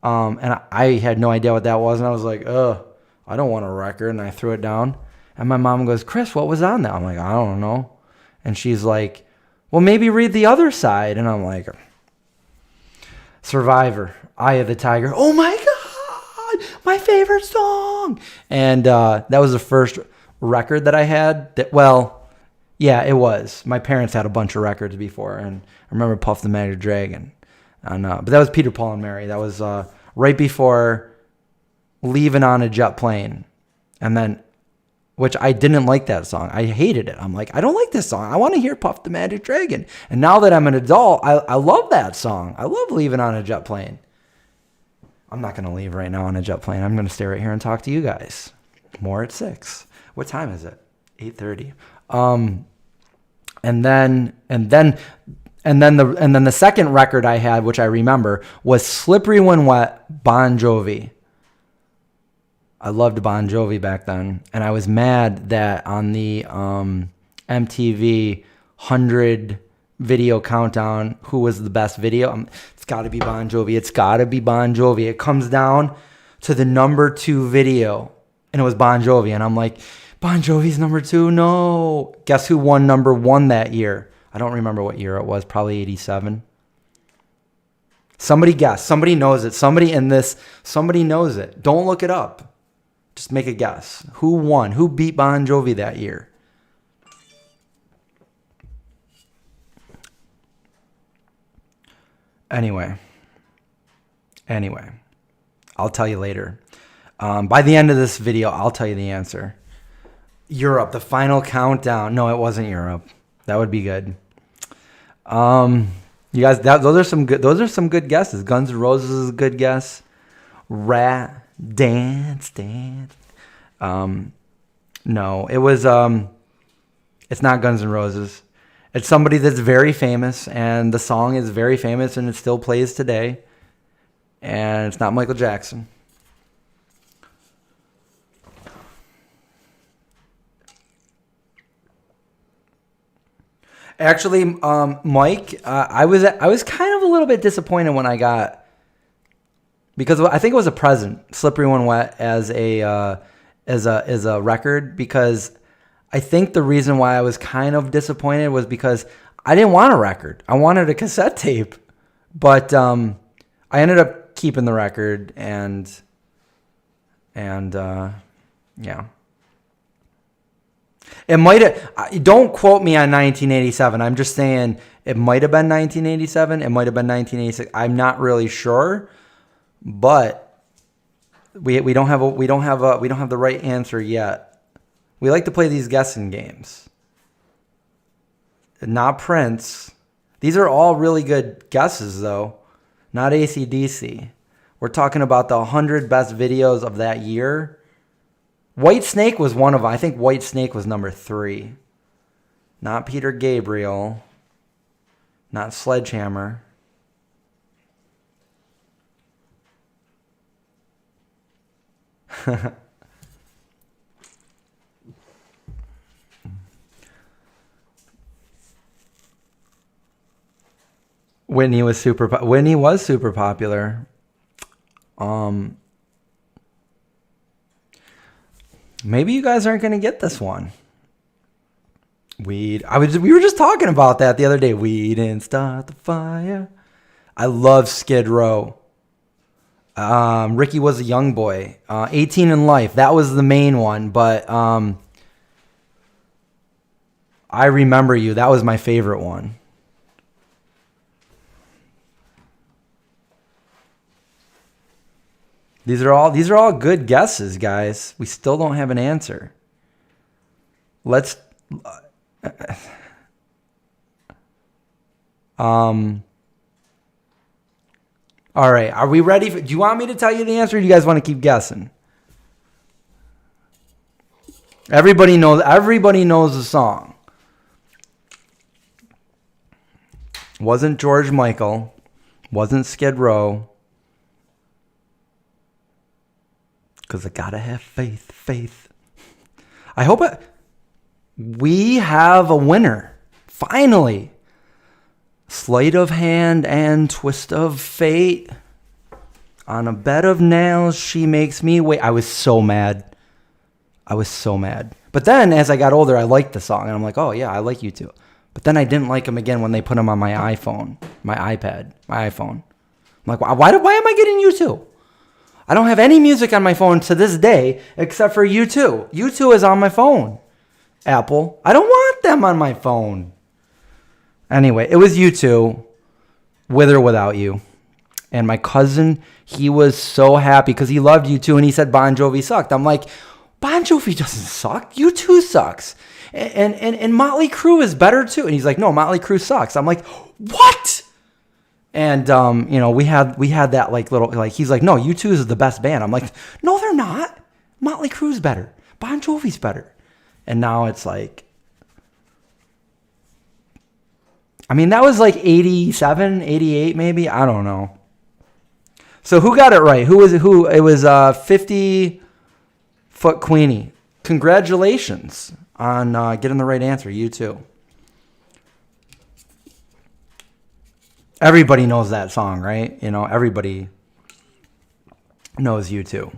And I had no idea what that was, and I was like, I don't want a record, and I threw it down. And my mom goes, Chris, what was on that? I'm like, I don't know. And she's like, well, maybe read the other side. And I'm like, Survivor, Eye of the Tiger. Oh my God, my favorite song. And that was the first record that I had. Yeah, it was. My parents had a bunch of records before, and I remember Puff the Magic Dragon. But that was Peter, Paul, and Mary. That was right before Leaving on a Jet Plane. And then, which I didn't like that song. I hated it. I'm like, I don't like this song. I want to hear Puff the Magic Dragon. And now that I'm an adult, I love that song. I love Leaving on a Jet Plane. I'm not going to leave right now on a jet plane. I'm going to stay right here and talk to you guys. More at 6. What time is it? 8:30. And then the second record I had, which I remember, was Slippery When Wet, Bon Jovi. I loved Bon Jovi back then, and I was mad that on the MTV 100 video countdown, who was the best video? It's got to be Bon Jovi. It's got to be Bon Jovi. It comes down to the number 2 video, and it was Bon Jovi, and I'm like, Bon Jovi's number 2? No. Guess who won number 1 that year? I don't remember what year it was. Probably 87. Somebody guess. Somebody knows it. Somebody knows it. Don't look it up. Just make a guess. Who won? Who beat Bon Jovi that year? Anyway. I'll tell you later. By the end of this video, I'll tell you the answer. Europe, the final countdown. No, it wasn't Europe. That would be good. You guys, those are some good guesses. Guns N' Roses is a good guess. Dance. No, it was. It's not Guns N' Roses. It's somebody that's very famous, and the song is very famous, and it still plays today. And it's not Michael Jackson. Actually, Mike, I was kind of a little bit disappointed when I got, because I think it was a present, Slippery When Wet, as a record, because I think the reason why I was kind of disappointed was because I didn't want a record. I wanted a cassette tape, but I ended up keeping the record, and yeah. It might have. Don't quote me on 1987. I'm just saying it might have been 1987. It might have been 1986. I'm not really sure, but we don't have the right answer yet. We like to play these guessing games. Not Prince. These are all really good guesses, though. Not AC/DC. We're talking about the 100 best videos of that year. White Snake was one of them. I think White Snake was number 3. Not Peter Gabriel. Not Sledgehammer. Whitney was super popular. Maybe you guys aren't going to get this one. We were just talking about that the other day. We didn't start the fire. I love Skid Row. Ricky Was a Young Boy. 18 in Life. That was the main one, but I Remember You. That was my favorite one. These are all good guesses, guys. We still don't have an answer. Let's all right, are we ready? Do you want me to tell you the answer, or do you guys want to keep guessing? Everybody knows the song. Wasn't George Michael, wasn't Skid Row. Because I gotta have faith. I hope we have a winner. Finally. Sleight of hand and twist of fate. On a bed of nails, she makes me wait. I was so mad. But then, as I got older, I liked the song. And I'm like, oh, yeah, I like U2. But then I didn't like them again when they put them on my iPhone, my iPad, my iPhone. I'm like, why am I getting U2? I don't have any music on my phone to this day except for U2. U2 is on my phone. Apple. I don't want them on my phone. Anyway, it was U2, With or Without You. And my cousin, he was so happy because he loved U2 and he said Bon Jovi sucked. I'm like, Bon Jovi doesn't suck. U2 sucks. And Motley Crue is better too. And he's like, no, Motley Crue sucks. I'm like, what? And, we had that little, he's like, no, U2 is the best band. I'm like, no, they're not. Motley Crue's better. Bon Jovi's better. And now it's like, that was 87, 88 maybe. I don't know. So who got it right? Who was it? It was 50 Foot Queenie. Congratulations on getting the right answer. U2. Everybody knows that song, right? Everybody knows U2.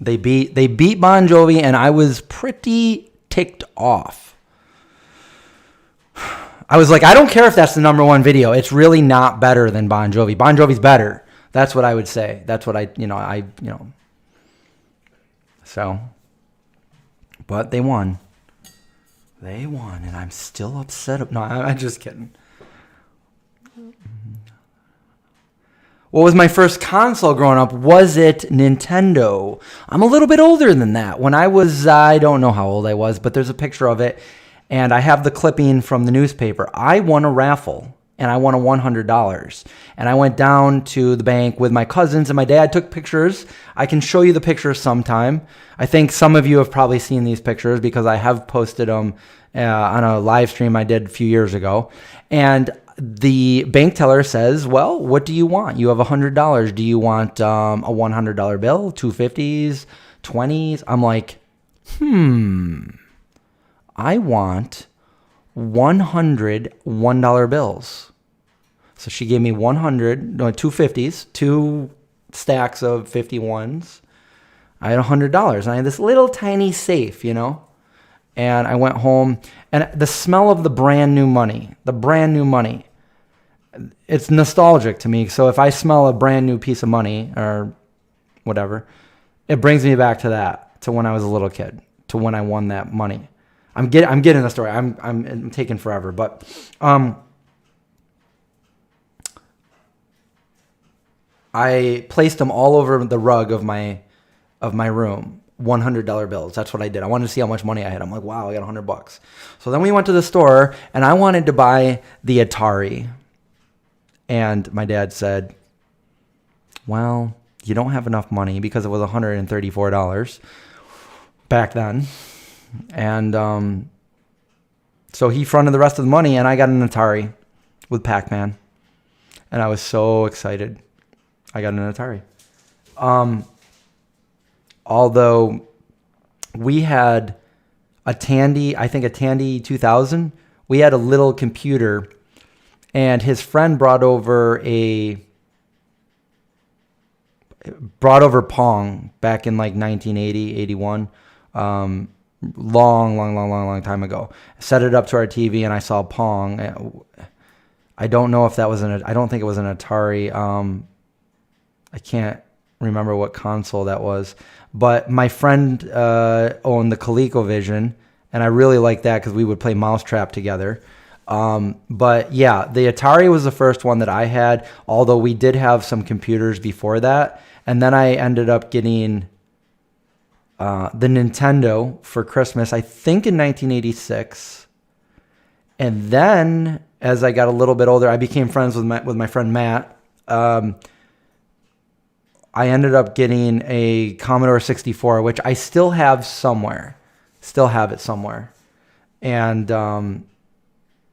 They beat Bon Jovi, and I was pretty ticked off. I was like, I don't care if that's the number one video. It's really not better than Bon Jovi. Bon Jovi's better. That's what I would say. That's what So, but they won. And I'm still upset. No, I'm just kidding. What was my first console growing up? Was it Nintendo? I'm a little bit older than that. When I was, I don't know how old I was, but there's a picture of it, and I have the clipping from the newspaper. I won a raffle and I won a $100. And I went down to the bank with my cousins, and my dad took pictures. I can show you the pictures sometime. I think some of you have probably seen these pictures because I have posted them on a live stream I did a few years ago. And the bank teller says, well, what do you want? You have $100. Do you want a $100 bill, 250s, 20s? I'm like, I want 100 $1 bills. So she gave me 250s, 2 stacks of 51s. I had $100, and I had this little tiny safe, and I went home, and the smell of the brand new money, it's nostalgic to me. So if I smell a brand new piece of money or whatever, it brings me back to when I was a little kid, to when I won that money. I'm getting the story. I'm taking forever, but I placed them all over the rug of my room. $100 bills. That's what I did. I wanted to see how much money I had. I'm like, wow, I got $100. So then we went to the store, and I wanted to buy the Atari. And my dad said, well, you don't have enough money, because it was $134 back then. And so he fronted the rest of the money, and I got an Atari with Pac-Man. And I was so excited. I got an Atari. Although we had a Tandy 2000, we had a little computer, and his friend brought over Pong back in like 1980, 81, long time ago. Set it up to our TV, and I saw Pong. I don't know if that was I don't think it was an Atari. I can't remember what console that was, but my friend owned the ColecoVision, and I really liked that because we would play Mousetrap together. But yeah, the Atari was the first one that I had, although we did have some computers before that. And then I ended up getting the Nintendo for Christmas, I think in 1986. And then as I got a little bit older, I became friends with my friend Matt. I ended up getting a Commodore 64, which I still have somewhere. And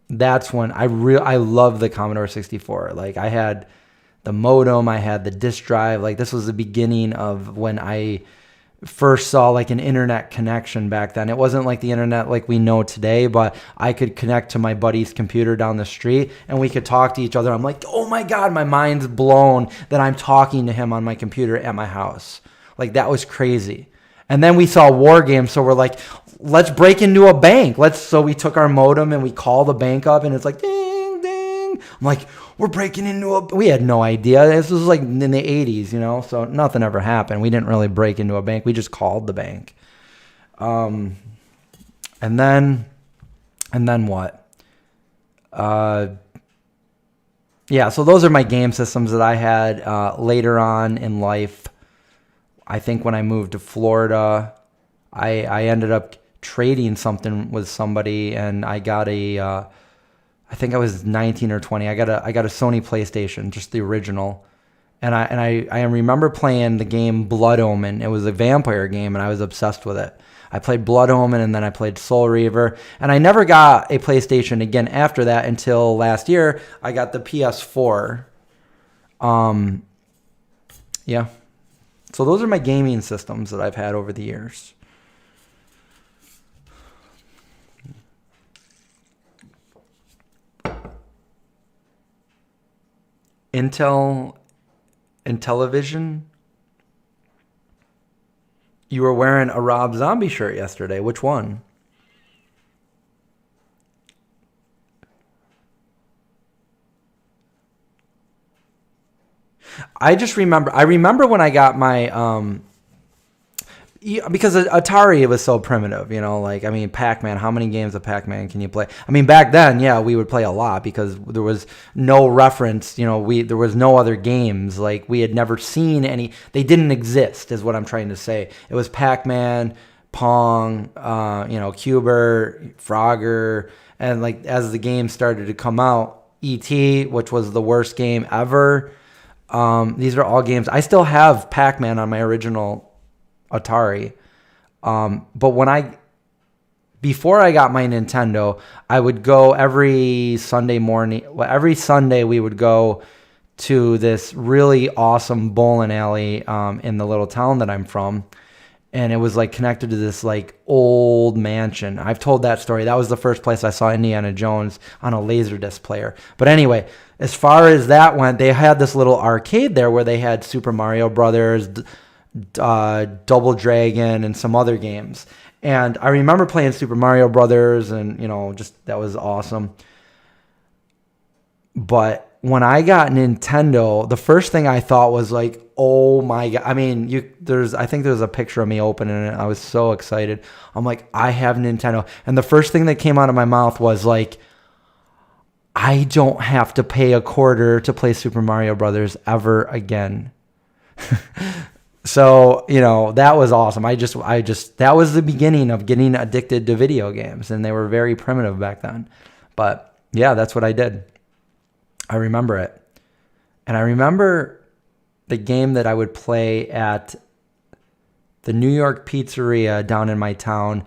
that's when I love the Commodore 64. Like, I had the modem, I had the disk drive. Like, this was the beginning of when I first saw like an internet connection back then. It wasn't like the internet like we know today, but I could connect to my buddy's computer down the street, and we could talk to each other. I'm like, oh my God, my mind's blown that I'm talking to him on my computer at my house. Like, that was crazy. And then we saw war games, so we're like, let's break into a bank. So we took our modem and we called the bank up, and it's like, ding, ding. I'm like, we're breaking into we had no idea. This was like in the 80s, so nothing ever happened. We didn't really break into a bank. We just called the bank. And then what? Yeah, so those are my game systems that I had later on in life. I think when I moved to Florida, I ended up trading something with somebody, and I got I think I was 19 or 20. I got a Sony PlayStation, just the original. And I remember playing the game Blood Omen. It was a vampire game, and I was obsessed with it. I played Blood Omen, and then I played Soul Reaver. And I never got a PlayStation again after that until last year. I got the PS4. Yeah. So those are my gaming systems that I've had over the years. Intellivision. You were wearing a Rob Zombie shirt yesterday. Which one? I remember when I got my because Atari, it was so primitive, Pac-Man, how many games of Pac-Man can you play? Back then, yeah, we would play a lot because there was no reference, there was no other games. Like, we had never seen any, they didn't exist is what I'm trying to say. It was Pac-Man, Pong, Cuber, Frogger, and like, as the game started to come out, E.T., which was the worst game ever. These are all games. I still have Pac-Man on my original Atari. But before I got my Nintendo, I would go every Sunday morning. Well, every Sunday we would go to this really awesome bowling alley in the little town that I'm from. And it was like connected to this like old mansion. I've told that story. That was the first place I saw Indiana Jones on a Laserdisc player. But anyway, as far as that went, they had this little arcade there where they had Super Mario Brothers, Double Dragon, and some other games. And I remember playing Super Mario Brothers, and just that was awesome. But when I got Nintendo, the first thing I thought was like, oh my God. I mean, I think there's a picture of me opening it. I was so excited. I'm like, I have Nintendo. And the first thing that came out of my mouth was like, I don't have to pay $0.25 to play Super Mario Brothers ever again. So, that was awesome. That was the beginning of getting addicted to video games, and they were very primitive back then. But yeah, that's what I did. I remember it. And I remember the game that I would play at the New York pizzeria down in my town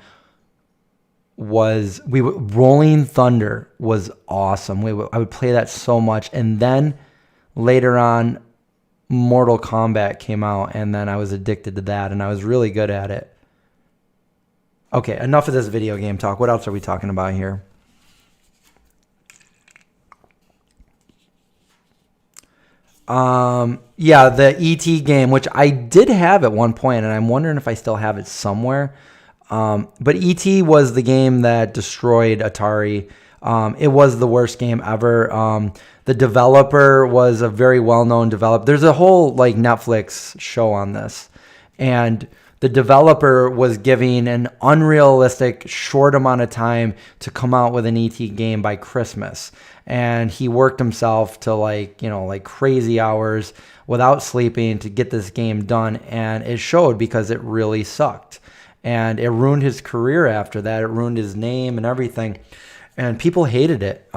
was Rolling Thunder was awesome. I would play that so much. And then later on, Mortal Kombat came out, and then I was addicted to that, and I was really good at it. Okay, enough of this video game talk. What else are we talking about here? Yeah, the E.T. game, which I did have at one point, and I'm wondering if I still have it somewhere. But E.T. was the game that destroyed Atari. It was the worst game ever. The developer was a very well-known developer. There's a whole like Netflix show on this, and the developer was given an unrealistic short amount of time to come out with an E.T. game by Christmas. And he worked himself to like crazy hours without sleeping to get this game done. And it showed because it really sucked. And it ruined his career after that. It ruined his name and everything. And people hated it.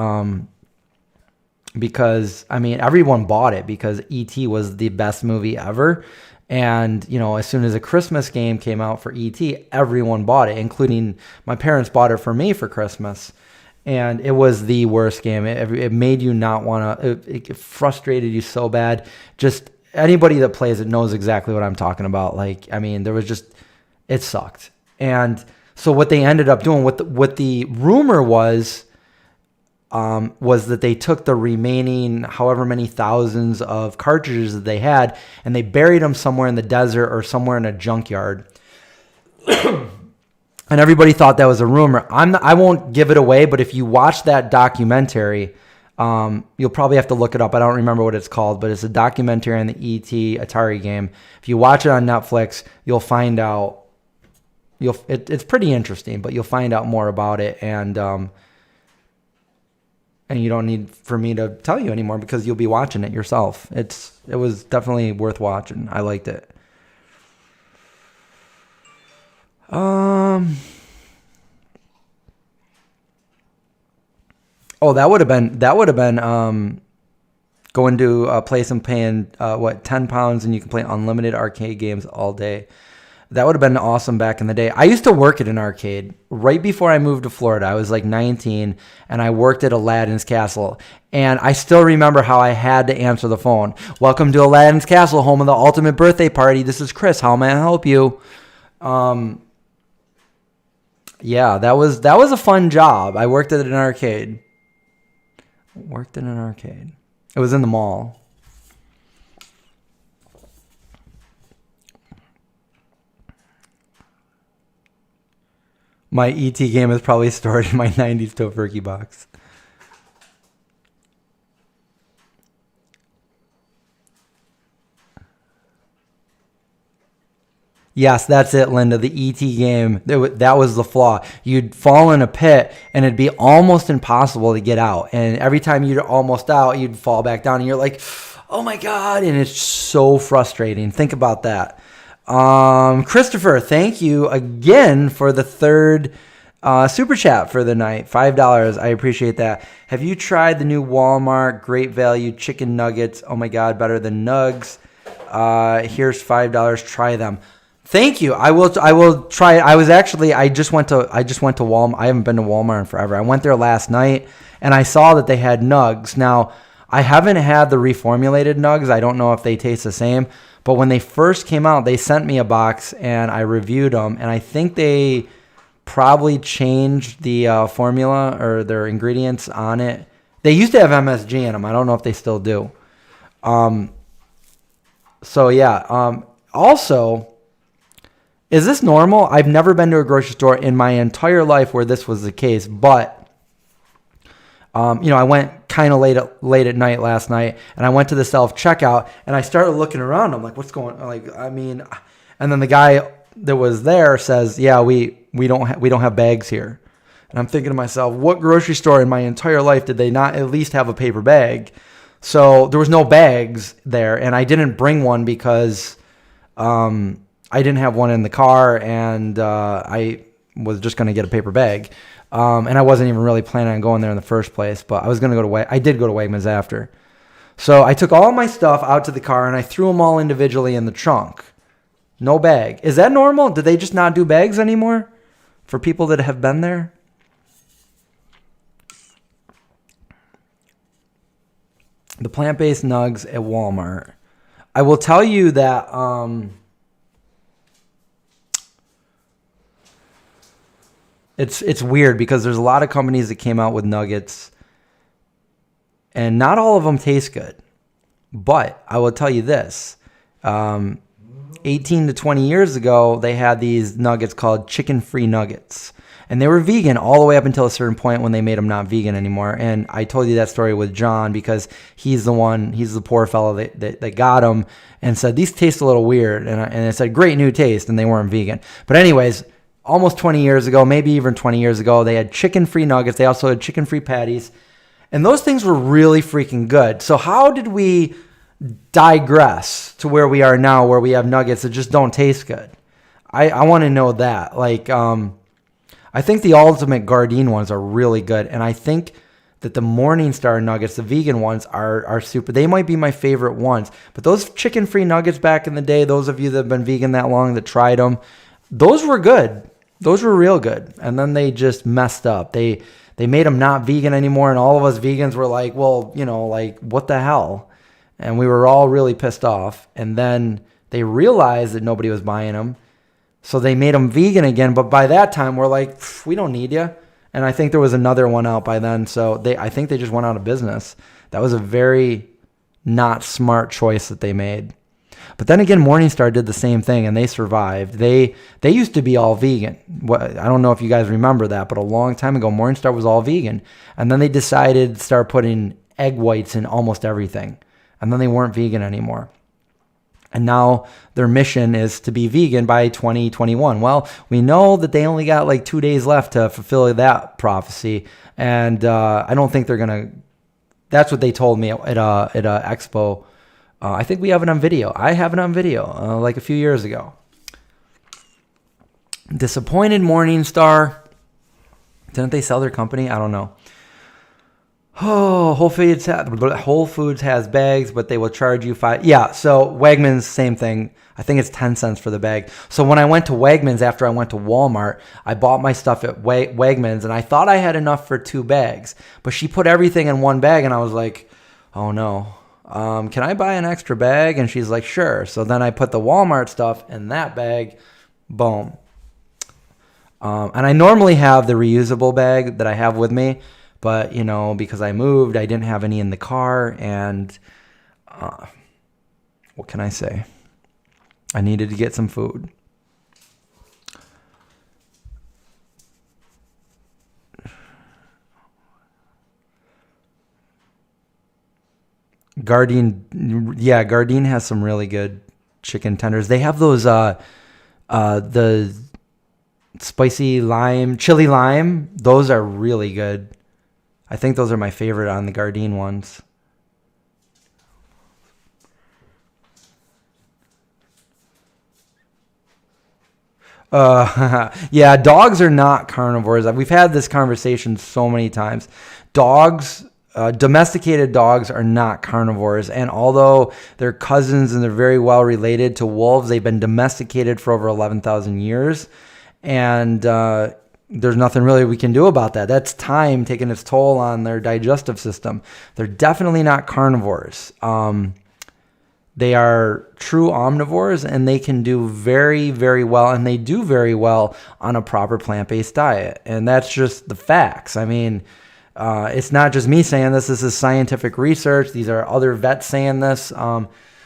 Because, everyone bought it because E.T. was the best movie ever. And, as soon as a Christmas game came out for E.T., everyone bought it, including my parents bought it for me for Christmas. And it was the worst game. It made you not want to, it frustrated you so bad. Just anybody that plays it knows exactly what I'm talking about. There was just, it sucked. And so what they ended up doing, what the rumor was that they took the remaining however many thousands of cartridges that they had, and they buried them somewhere in the desert or somewhere in a junkyard. And everybody thought that was a rumor. I won't give it away, but if you watch that documentary, you'll probably have to look it up. I don't remember what it's called, but it's a documentary on the E.T. Atari game. If you watch it on Netflix, you'll find out. It's pretty interesting, but you'll find out more about it, and you don't need for me to tell you anymore because you'll be watching it yourself. It was definitely worth watching. I liked it. That would have been going to a place and paying £10 and you can play unlimited arcade games all day. That would have been awesome back in the day. I used to work at an arcade right before I moved to Florida. I was like 19 and I worked at Aladdin's Castle. And I still remember how I had to answer the phone. Welcome to Aladdin's Castle, home of the ultimate birthday party. This is Chris. How may I help you? Yeah, that was a fun job. I worked at an arcade. It was in the mall. My E.T. game is probably stored in my 90s Tofurky box. Yes, that's it, Linda. The E.T. game, that was the flaw. You'd fall in a pit, and it'd be almost impossible to get out. And every time you're almost out, you'd fall back down, and you're like, oh, my God. And it's so frustrating. Think about that. Christopher, thank you again for the third Super chat for the night, $5. I appreciate that. Have you tried the new Walmart Great Value chicken nuggets? Oh my God, better than nugs. Here's $5. Try them. Thank you. I will try it. I just went to Walmart. I haven't been to Walmart in forever. I went there last night and I saw that they had nugs. Now, I haven't had the reformulated nugs. I don't know if they taste the same, but when they first came out, they sent me a box and I reviewed them, and I think they probably changed the formula or their ingredients on it. They used to have MSG in them. I don't know if they still do. So yeah. Also, is this normal? I've never been to a grocery store in my entire life where this was the case, but I went kind of late at night last night, and I went to the self-checkout, and I started looking around. I'm like, what's going on? And then the guy that was there says, yeah, we don't have bags here. And I'm thinking to myself, what grocery store in my entire life did they not at least have a paper bag? So there was no bags there, and I didn't bring one because I didn't have one in the car, and I was just going to get a paper bag. And I wasn't even really planning on going there in the first place, but I was going to go to I did go to Wegmans after. So I took all my stuff out to the car and I threw them all individually in the trunk. No bag. Is that normal? Did they just not do bags anymore for people that have been there? The plant-based nugs at Walmart. I will tell you that It's weird because there's a lot of companies that came out with nuggets and not all of them taste good. But I will tell you this, 18 to 20 years ago, they had these nuggets called chicken-free nuggets. And they were vegan all the way up until a certain point when they made them not vegan anymore. And I told you that story with John because he's the poor fellow that got them and said, these taste a little weird. And I said, great new taste, and they weren't vegan. But anyways, almost 20 years ago, maybe even 20 years ago, they had chicken-free nuggets. They also had chicken-free patties. And those things were really freaking good. So how did we digress to where we are now, where we have nuggets that just don't taste good? I want to know that. I think the Ultimate Gardein ones are really good. And I think that the Morningstar nuggets, the vegan ones, are super. They might be my favorite ones. But those chicken-free nuggets back in the day, those of you that have been vegan that long that tried them, those were good. Those were real good. And then they just messed up. They made them not vegan anymore. And all of us vegans were like, well, what the hell? And we were all really pissed off. And then they realized that nobody was buying them. So they made them vegan again. But by that time, we're like, we don't need you. And I think there was another one out by then. So I think they just went out of business. That was a very not smart choice that they made. But then again, Morningstar did the same thing, and they survived. They used to be all vegan. I don't know if you guys remember that, but a long time ago, Morningstar was all vegan. And then they decided to start putting egg whites in almost everything. And then they weren't vegan anymore. And now their mission is to be vegan by 2021. Well, we know that they only got like 2 days left to fulfill that prophecy. And I don't think they're going to... That's what they told me at Expo. I think we have it on video. I have it on video like a few years ago. Disappointed Morningstar. Didn't they sell their company? I don't know. Oh, Whole Foods has bags, but they will charge you $5. Yeah, so Wegmans, same thing. I think it's 10 cents for the bag. So when I went to Wegmans after I went to Walmart, I bought my stuff at Wegmans, and I thought I had enough for 2 bags. But she put everything in one bag, and I was like, oh no. Can I buy an extra bag? And she's like, sure. So then I put the Walmart stuff in that bag. Boom. And I normally have the reusable bag that I have with me. But, because I moved, I didn't have any in the car. And what can I say? I needed to get some food. Gardein has some really good chicken tenders. They have those the spicy lime, chili lime. Those are really good. I think those are my favorite on the Gardein ones. Yeah, dogs are not carnivores. We've had this conversation so many times. Dogs, domesticated dogs are not carnivores. And although they're cousins and they're very well related to wolves, they've been domesticated for over 11,000 years. And there's nothing really we can do about that. That's time taking its toll on their digestive system. They're definitely not carnivores. They are true omnivores, and they can do very, very well, and they do very well on a proper plant-based diet. And that's just the facts. I mean, it's not just me saying this. This is scientific research. These are other vets saying this.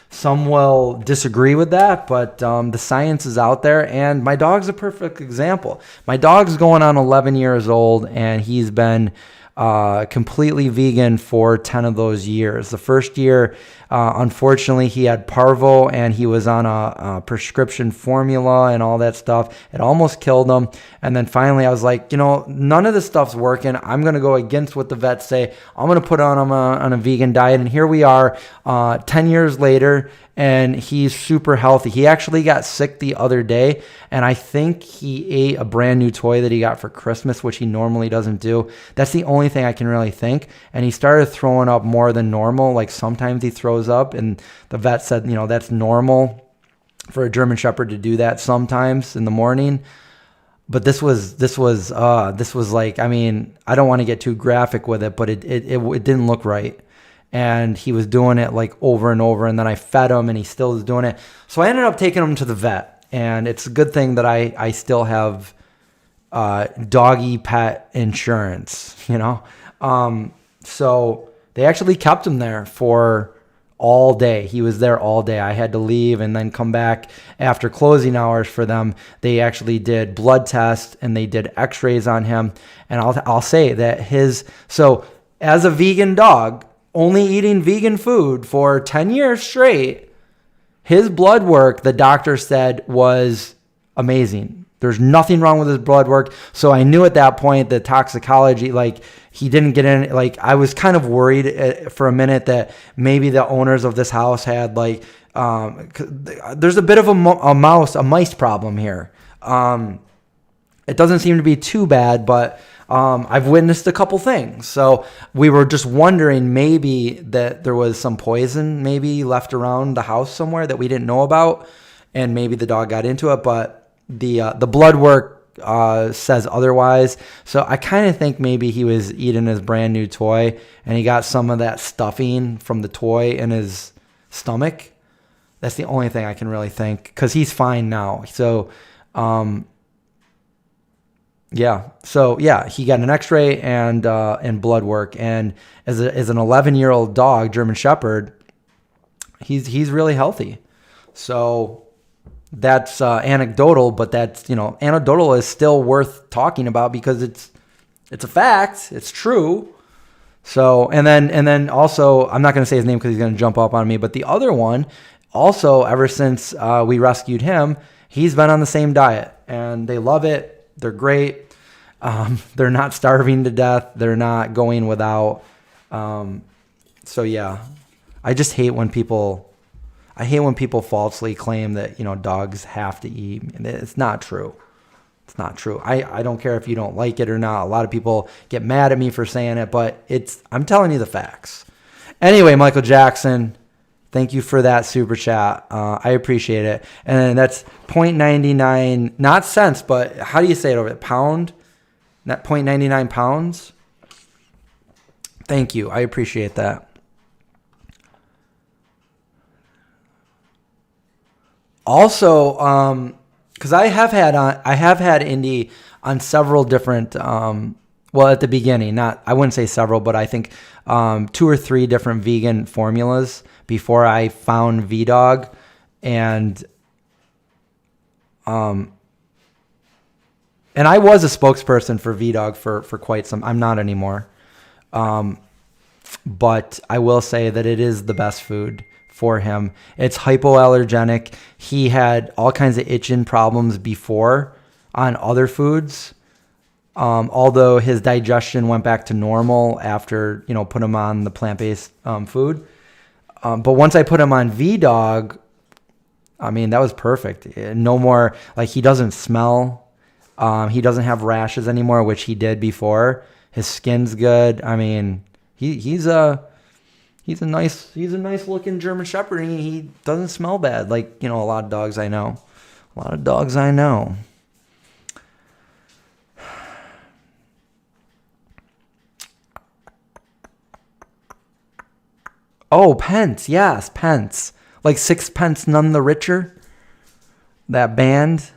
Some will disagree with that, but the science is out there, and my dog's a perfect example. My dog's going on 11 years old, and he's been completely vegan for 10 of those years. The first year, unfortunately, he had parvo, and he was on a prescription formula and all that stuff. It almost killed him. And then finally I was like, none of this stuff's working. I'm going to go against what the vets say. I'm going to put him on a vegan diet. And here we are 10 years later, and he's super healthy. He actually got sick the other day, and I think he ate a brand new toy that he got for Christmas, which he normally doesn't do. That's the only thing I can really think. And he started throwing up more than normal. Like sometimes he throws up, and the vet said, that's normal for a German Shepherd to do that sometimes in the morning. But this was like, I mean, I don't want to get too graphic with it, but it didn't look right. And he was doing it like over and over. And then I fed him, and he still was doing it. So I ended up taking him to the vet. And it's a good thing that I still have doggy pet insurance, So they actually kept him there for all day. He was there all day. I had to leave and then come back after closing hours for them. They actually did blood tests, and they did x-rays on him. And I'll say that so as a vegan dog, only eating vegan food for 10 years straight, his blood work, the doctor said, was amazing. There's nothing wrong with his blood work. So I knew at that point the toxicology, like he didn't get in, like I was kind of worried for a minute that maybe the owners of this house had like, there's a bit of a mice problem here. It doesn't seem to be too bad, but I've witnessed a couple things. So we were just wondering maybe that there was some poison maybe left around the house somewhere that we didn't know about, and maybe the dog got into it, but the blood work says otherwise. So I kind of think maybe he was eating his brand new toy, and he got some of that stuffing from the toy in his stomach. That's the only thing I can really think, because he's fine now. So yeah. So yeah, he got an X-ray and blood work. And as an 11-year-old dog, German Shepherd, he's really healthy. So that's anecdotal, but that's anecdotal is still worth talking about because it's a fact. It's true. So and then also, I'm not going to say his name because he's going to jump up on me. But the other one, also ever since we rescued him, he's been on the same diet, and they love it. They're great. They're not starving to death. They're not going without. So yeah, I just hate when people falsely claim that, dogs have to eat. It's not true. It's not true. I don't care if you don't like it or not. A lot of people get mad at me for saying it, but I'm telling you the facts. Anyway, Michael Jackson, thank you for that super chat. I appreciate it. And that's 0.99, not cents, but how do you say it over there? Pound? Not 0.99 pounds? Thank you. I appreciate that. Also, because I have had Indy on several different, at the beginning, I wouldn't say several, but I think 2 or 3 different vegan formulas before I found Vdog. And I was a spokesperson for Vdog for quite some, I'm not anymore. But I will say that it is the best food for him. It's hypoallergenic. He had all kinds of itching problems before on other foods. Although his digestion went back to normal after, put him on the plant-based food. But once I put him on Vdog, I mean, that was perfect. No more, like, he doesn't smell. He doesn't have rashes anymore, which he did before. His skin's good. I mean, he's a nice looking German Shepherd, and he doesn't smell bad. Like, a lot of dogs I know. Oh, pence. Yes, pence. Like 6 pence none the richer. That band.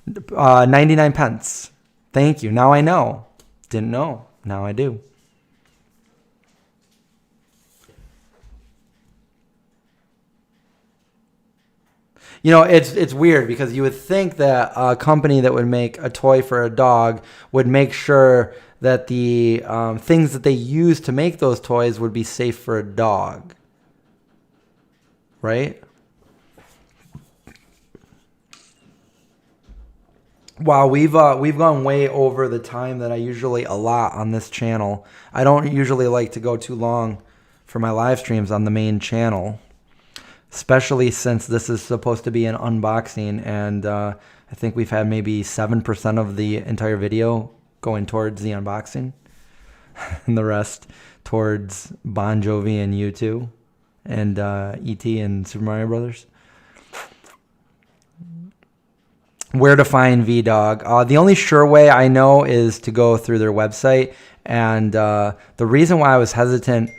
99 pence. Thank you. Now I know. Didn't know. Now I do. It's weird because you would think that a company that would make a toy for a dog would make sure that the things that they use to make those toys would be safe for a dog, right? Wow, we've gone way over the time that I usually allot on this channel. I don't usually like to go too long for my live streams on the main channel, especially since this is supposed to be an unboxing, and I think we've had maybe 7% of the entire video going towards the unboxing, and the rest towards Bon Jovi and U2 and E.T. and Super Mario Brothers. Where to find Vdog? The only sure way I know is to go through their website, and the reason why I was hesitant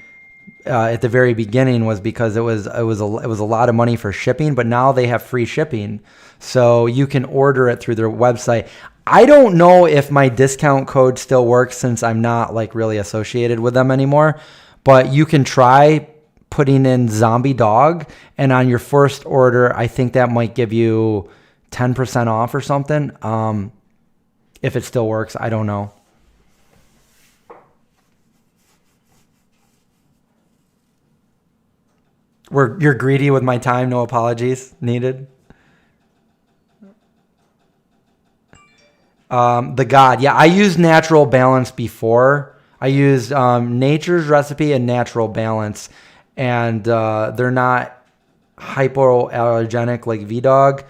at the very beginning was because it was a lot of money for shipping, but now they have free shipping, so you can order it through their website. I don't know if my discount code still works since I'm not like really associated with them anymore, but you can try putting in Zombie Dog, and on your first order, I think that might give you 10% off or something. If it still works, I don't know. You're greedy with my time. No apologies needed. The God. Yeah, I used Natural Balance before. I used Nature's Recipe and Natural Balance, and they're not hypoallergenic like Vdog.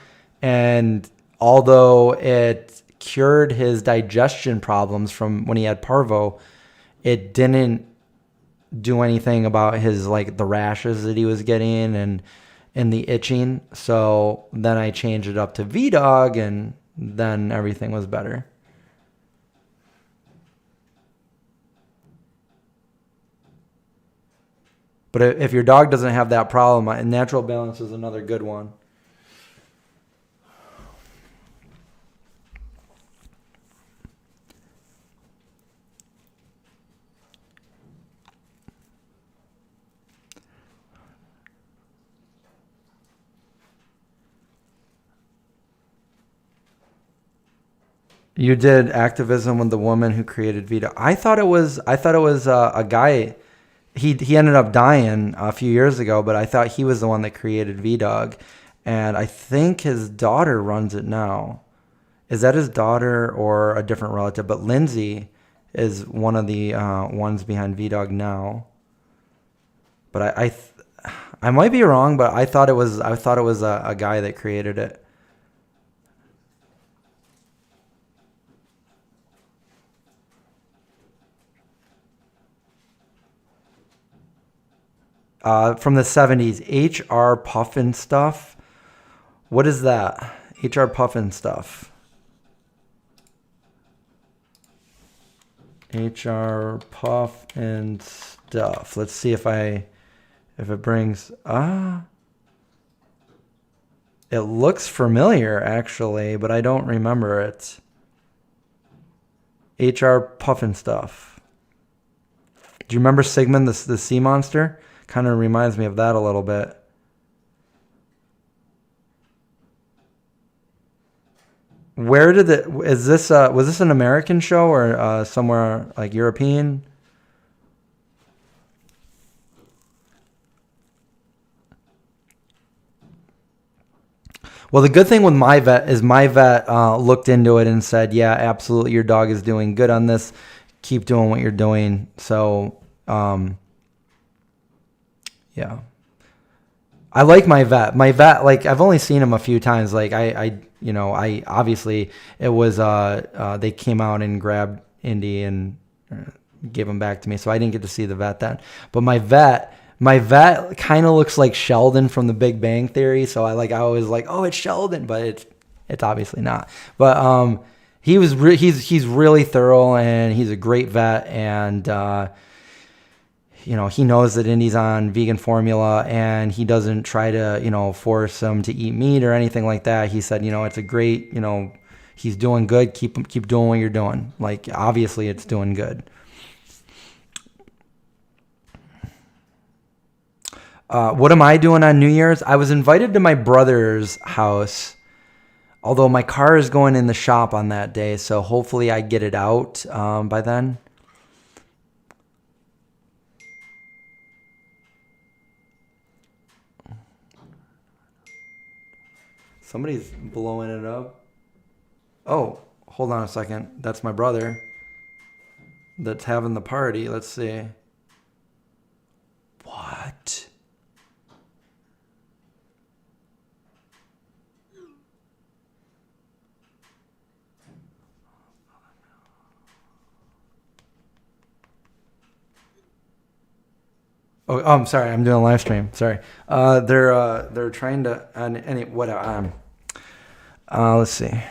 And although it cured his digestion problems from when he had parvo, it didn't do anything about his like the rashes that he was getting and the itching. So then I changed it up to Vdog, and then everything was better. But if your dog doesn't have that problem, Natural Balance is another good one. You did activism with the woman who created Vdog. I thought it was a guy. He ended up dying a few years ago, but I thought he was the one that created Vdog, and I think his daughter runs it now. Is that his daughter or a different relative? But Lindsay is one of the ones behind Vdog now. But I might be wrong, but I thought it was a guy that created it. From the 70s, HR Puffin Stuff. What is that? HR Puffin Stuff. HR Puffin Stuff. Let's see if it brings. It looks familiar actually, but I don't remember it. HR Puffin Stuff. Do you remember Sigmund the sea monster? Kind of reminds me of that a little bit. Where did was this an American show or somewhere like European? Well, the good thing with my vet is my vet looked into it and said, yeah, absolutely, your dog is doing good on this. Keep doing what you're doing. So, yeah. I like my vet. My vet, like I've only seen him a few times. Like I obviously it was they came out and grabbed Indy and gave him back to me, so I didn't get to see the vet then. But my vet kind of looks like Sheldon from The Big Bang Theory. So I always like, oh, it's Sheldon, but it's obviously not. But he's really thorough, and he's a great vet, and he knows that Indy's on vegan formula, and he doesn't try to, force him to eat meat or anything like that. He said, it's a great, he's doing good. Keep doing what you're doing. Like, obviously it's doing good. What am I doing on New Year's? I was invited to my brother's house, although my car is going in the shop on that day. So hopefully I get it out by then. Somebody's blowing it up. Oh, hold on a second. That's my brother that's having the party. Let's see. What? Oh, I'm sorry. I'm doing a live stream. Sorry. They're trying to let's see.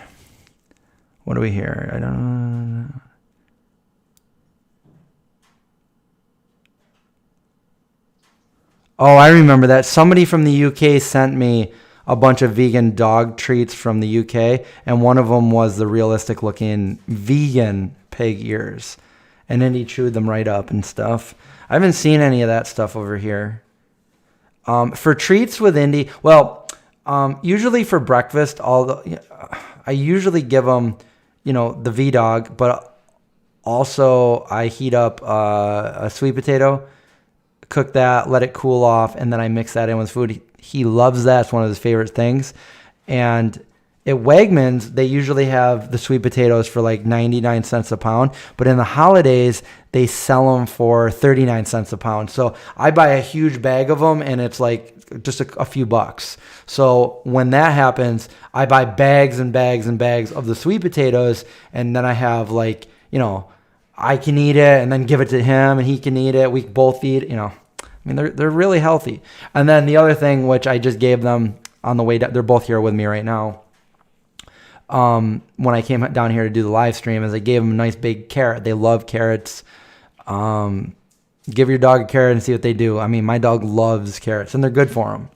What do we hear? I don't know. Oh, I remember that. Somebody from the UK sent me a bunch of vegan dog treats from the UK, and one of them was the realistic looking vegan pig ears. And then he chewed them right up and stuff. I haven't seen any of that stuff over here. For treats with Indy, usually for breakfast, I usually give them, the Vdog, but also I heat up a sweet potato, cook that, let it cool off, and then I mix that in with food. He loves that. It's one of his favorite things. And at Wegmans, they usually have the sweet potatoes for like 99 cents a pound, but in the holidays, they sell them for 39 cents a pound. So I buy a huge bag of them, and it's like just a few bucks. So when that happens, I buy bags and bags and bags of the sweet potatoes, and then I have I can eat it and then give it to him, and he can eat it. We both eat, they're really healthy. And then the other thing, which I just gave them on the way down, they're both here with me right now. When I came down here to do the live stream, is I gave them a nice big carrot. They love carrots. Give your dog a carrot and see what they do. My dog loves carrots, and they're good for him.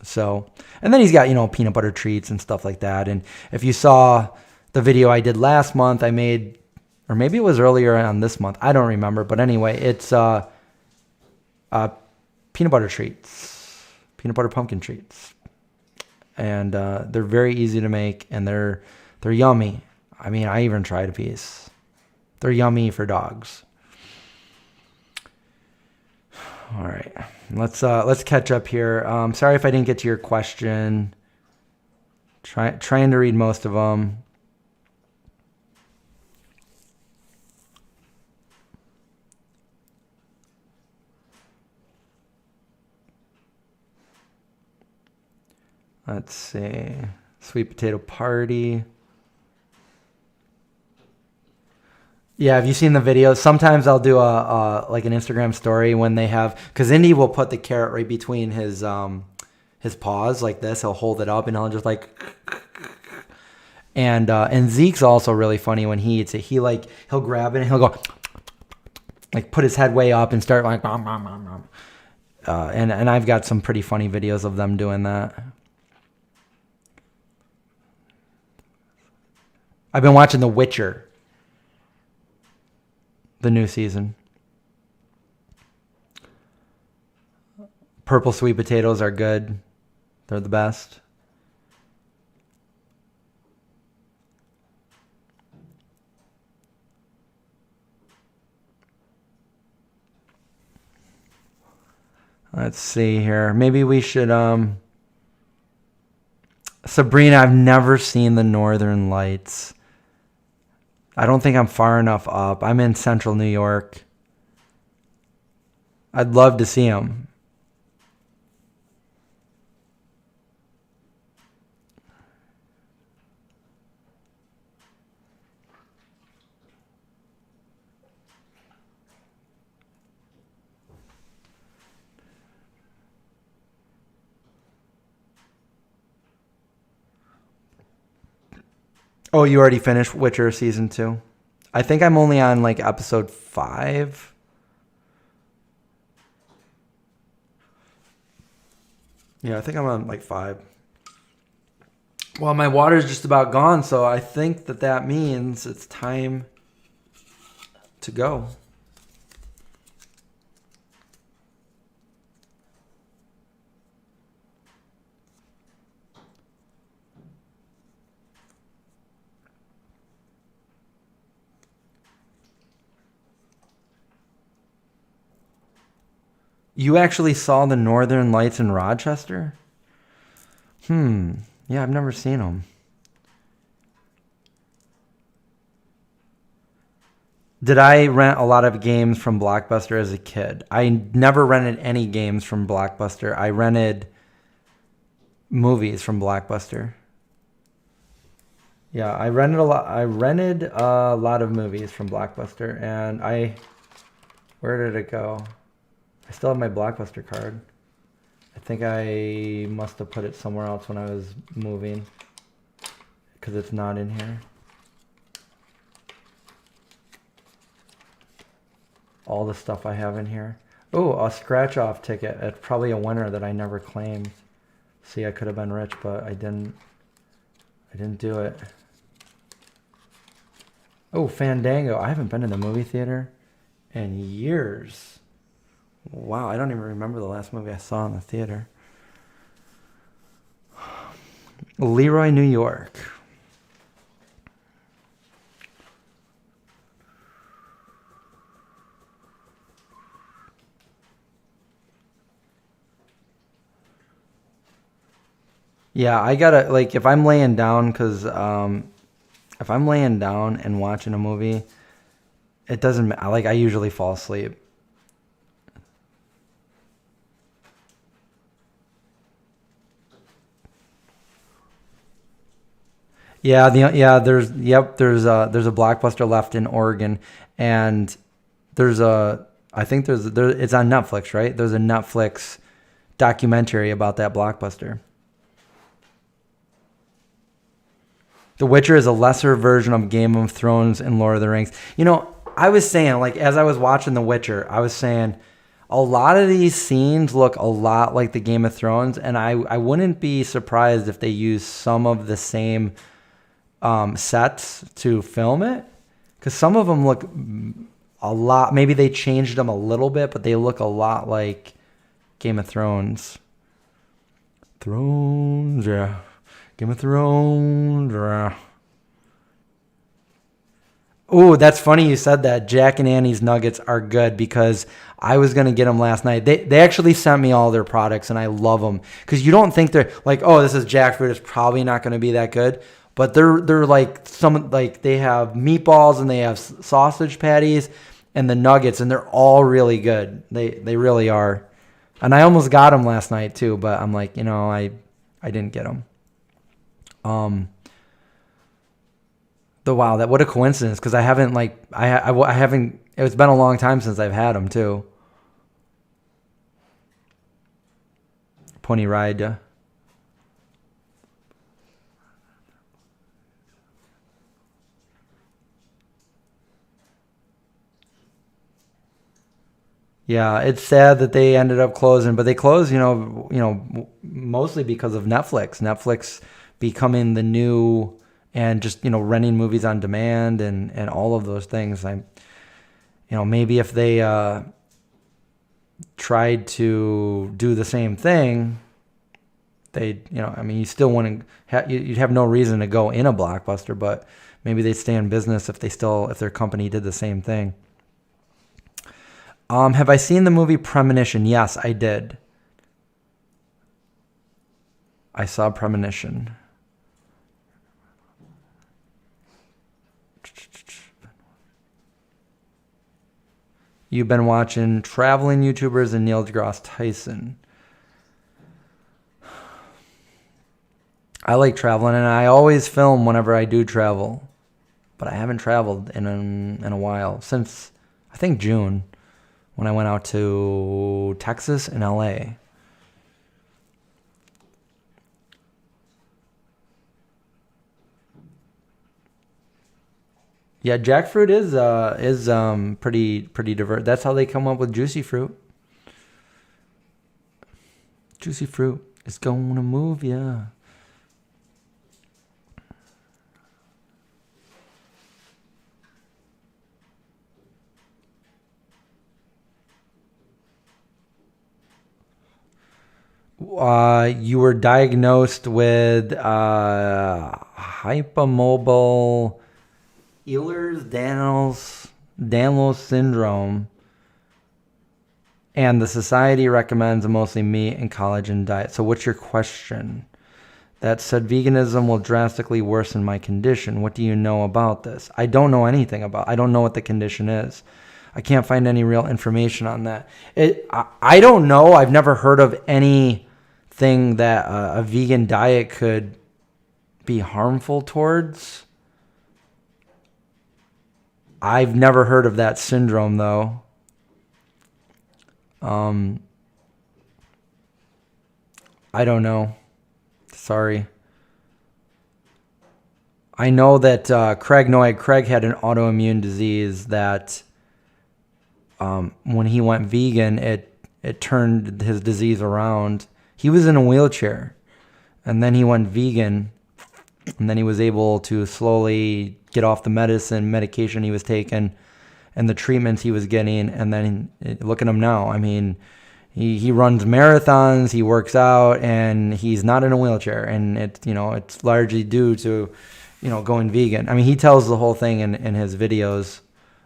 So, and then he's got, peanut butter treats and stuff like that. And if you saw the video I did last month, I made, or maybe it was earlier on this month, I don't remember. But anyway, it's peanut butter treats, peanut butter pumpkin treats. And they're very easy to make, and they're yummy. I even tried a piece. They're yummy for dogs. All right, let's catch up here. Sorry if I didn't get to your question. Trying to read most of them. Let's see. Sweet potato party. Yeah, have you seen the video? Sometimes I'll do like an Instagram story when they have, because Indy will put the carrot right between his paws like this. He'll hold it up and he'll just like, and Zeke's also really funny when he eats it. He'll grab it and he'll go like put his head way up and start like nom, nom, nom, nom. And I've got some pretty funny videos of them doing that. I've been watching The Witcher, the new season. Purple sweet potatoes are good. They're the best. Let's see here. Maybe we should Sabrina, I've never seen the Northern Lights. I don't think I'm far enough up. I'm in central New York. I'd love to see them. Oh, you already finished Witcher season 2? I think I'm only on like episode 5. Yeah, I think I'm on like 5. Well, my water's just about gone, so I think that means it's time to go. You actually saw the Northern Lights in Rochester? Yeah, I've never seen them. Did I rent a lot of games from Blockbuster as a kid? I never rented any games from Blockbuster. I rented movies from Blockbuster. Yeah, I rented a lot. I rented a lot of movies from Blockbuster, and where did it go? I still have my Blockbuster card. I think I must have put it somewhere else when I was moving, because it's not in here. All the stuff I have in here. Oh, a scratch off ticket. It's probably a winner that I never claimed. See, I could have been rich, but I didn't do it. Oh, Fandango. I haven't been to the movie theater in years. Wow, I don't even remember the last movie I saw in the theater. Leroy, New York. Yeah, I gotta, like, if I'm laying down, because if I'm laying down and watching a movie, it doesn't, like, I usually fall asleep. Yeah, there's a Blockbuster left in Oregon, and I think it's on Netflix, right? There's a Netflix documentary about that Blockbuster. The Witcher is a lesser version of Game of Thrones and Lord of the Rings. You know, I was saying, like, as I was watching The Witcher, I was saying a lot of these scenes look a lot like the Game of Thrones, and I wouldn't be surprised if they use some of the same sets to film it, because some of them look a lot, maybe they changed them a little bit, but they look a lot like Game of Thrones. Yeah. Game of Thrones. Yeah. Oh, that's funny you said that. Jack and Annie's nuggets are good, because I was going to get them last night. They actually sent me all their products, and I love them, because you don't think they're like, oh, this is jackfruit, it's probably not going to be that good. But they're like they have meatballs and they have sausage patties and the nuggets, and they're all really good. They really are. And I almost got them last night too, but I'm like, I didn't get them. What a coincidence, because I haven't, like, I haven't, it's been a long time since I've had them too. Pony Ride. Yeah, it's sad that they ended up closing, but they closed, mostly because of Netflix. Netflix becoming the new, and just, renting movies on demand and all of those things. Maybe if they tried to do the same thing, you still wouldn't, you'd have no reason to go in a Blockbuster, but maybe they'd stay in business if their company did the same thing. Have I seen the movie Premonition? Yes, I did. I saw Premonition. You've been watching traveling YouTubers and Neil deGrasse Tyson. I like traveling, and I always film whenever I do travel. But I haven't traveled in a while, since, I think, June, when I went out to Texas and LA. Yeah, jackfruit is pretty diverse. That's how they come up with juicy fruit. Juicy fruit is gonna move ya. You were diagnosed with hypomobile Ehlers-Danlos syndrome, and the society recommends mostly meat and collagen diet. So what's your question? That said, veganism will drastically worsen my condition. What do you know about this? I don't know anything about. I don't know what the condition is. I can't find any real information on that. I don't know. I've never heard of anything that a vegan diet could be harmful towards. I've never heard of that syndrome, though. I don't know. Sorry. I know that Craig had an autoimmune disease that when he went vegan, it turned his disease around. He was in a wheelchair, and then he went vegan, and then he was able to slowly get off the medication he was taking and the treatments he was getting, and then look at him now. I mean, he runs marathons, he works out, and he's not in a wheelchair, and it's largely due to going vegan. I mean, he tells the whole thing in his videos,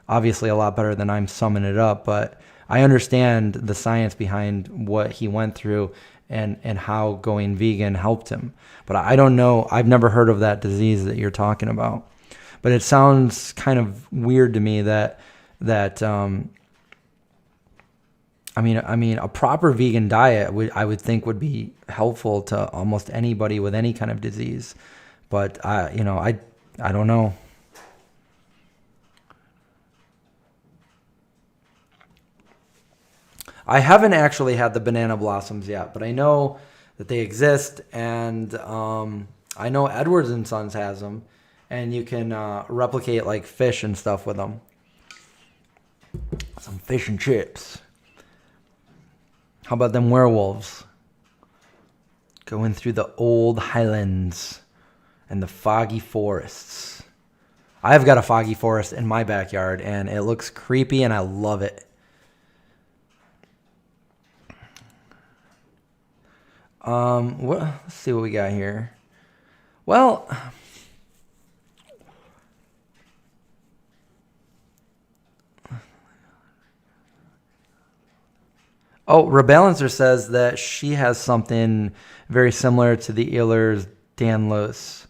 obviously a lot better than I'm summing it up, but I understand the science behind what he went through and how going vegan helped him. But I don't know. I've never heard of that disease that you're talking about. But it sounds kind of weird to me that I mean, a proper vegan diet I would think would be helpful to almost anybody with any kind of disease. But I don't know. I haven't actually had the banana blossoms yet, but I know that they exist, and I know Edwards and Sons has them, and you can replicate like fish and stuff with them. Some fish and chips. How about them werewolves? Going through the old highlands and the foggy forests. I've got a foggy forest in my backyard, and it looks creepy, and I love it. Let's see what we got here. Well, Rebalancer says that she has something very similar to the Ehlers-Danlos,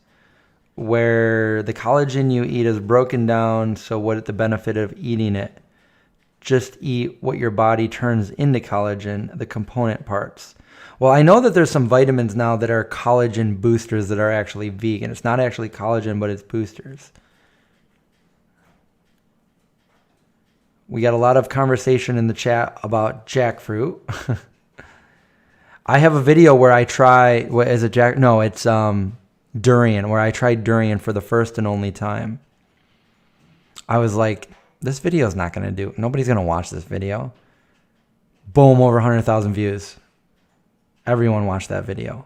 where the collagen you eat is broken down. So what is the benefit of eating it? Just eat what your body turns into collagen, the component parts. Well, I know that there's some vitamins now that are collagen boosters that are actually vegan. It's not actually collagen, but it's boosters. We got a lot of conversation in the chat about jackfruit. I have a video where I try, it's durian, where I tried durian for the first and only time. I was like, this video is not going to do. Nobody's going to watch this video. Boom, over 100,000 views. Everyone watched that video.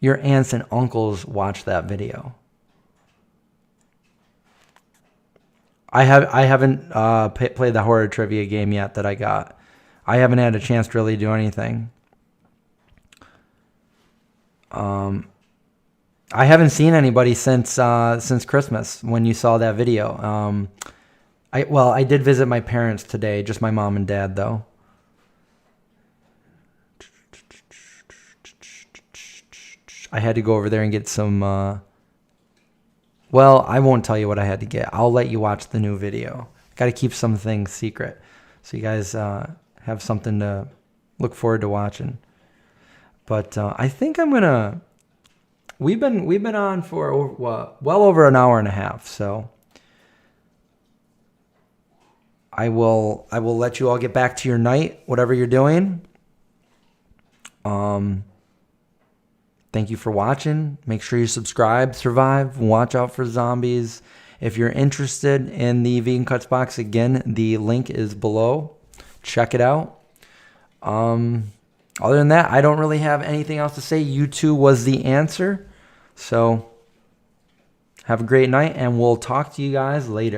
Your aunts and uncles watched that video. I haven't played the horror trivia game yet that I got. I haven't had a chance to really do anything. I haven't seen anybody since Christmas when you saw that video. I did visit my parents today, just my mom and dad though. I had to go over there and get some, I won't tell you what I had to get. I'll let you watch the new video. Got to keep some things secret so you guys have something to look forward to watching. But I think I'm gonna. We've been on for well over an hour and a half, so I will let you all get back to your night, whatever you're doing. Thank you for watching. Make sure you subscribe, survive, watch out for zombies, If you're interested in the Vegan Cuts box, again, the link is below. Check it out. Other than that, I don't really have anything else to say. U2 was the answer. So have a great night, and we'll talk to you guys later.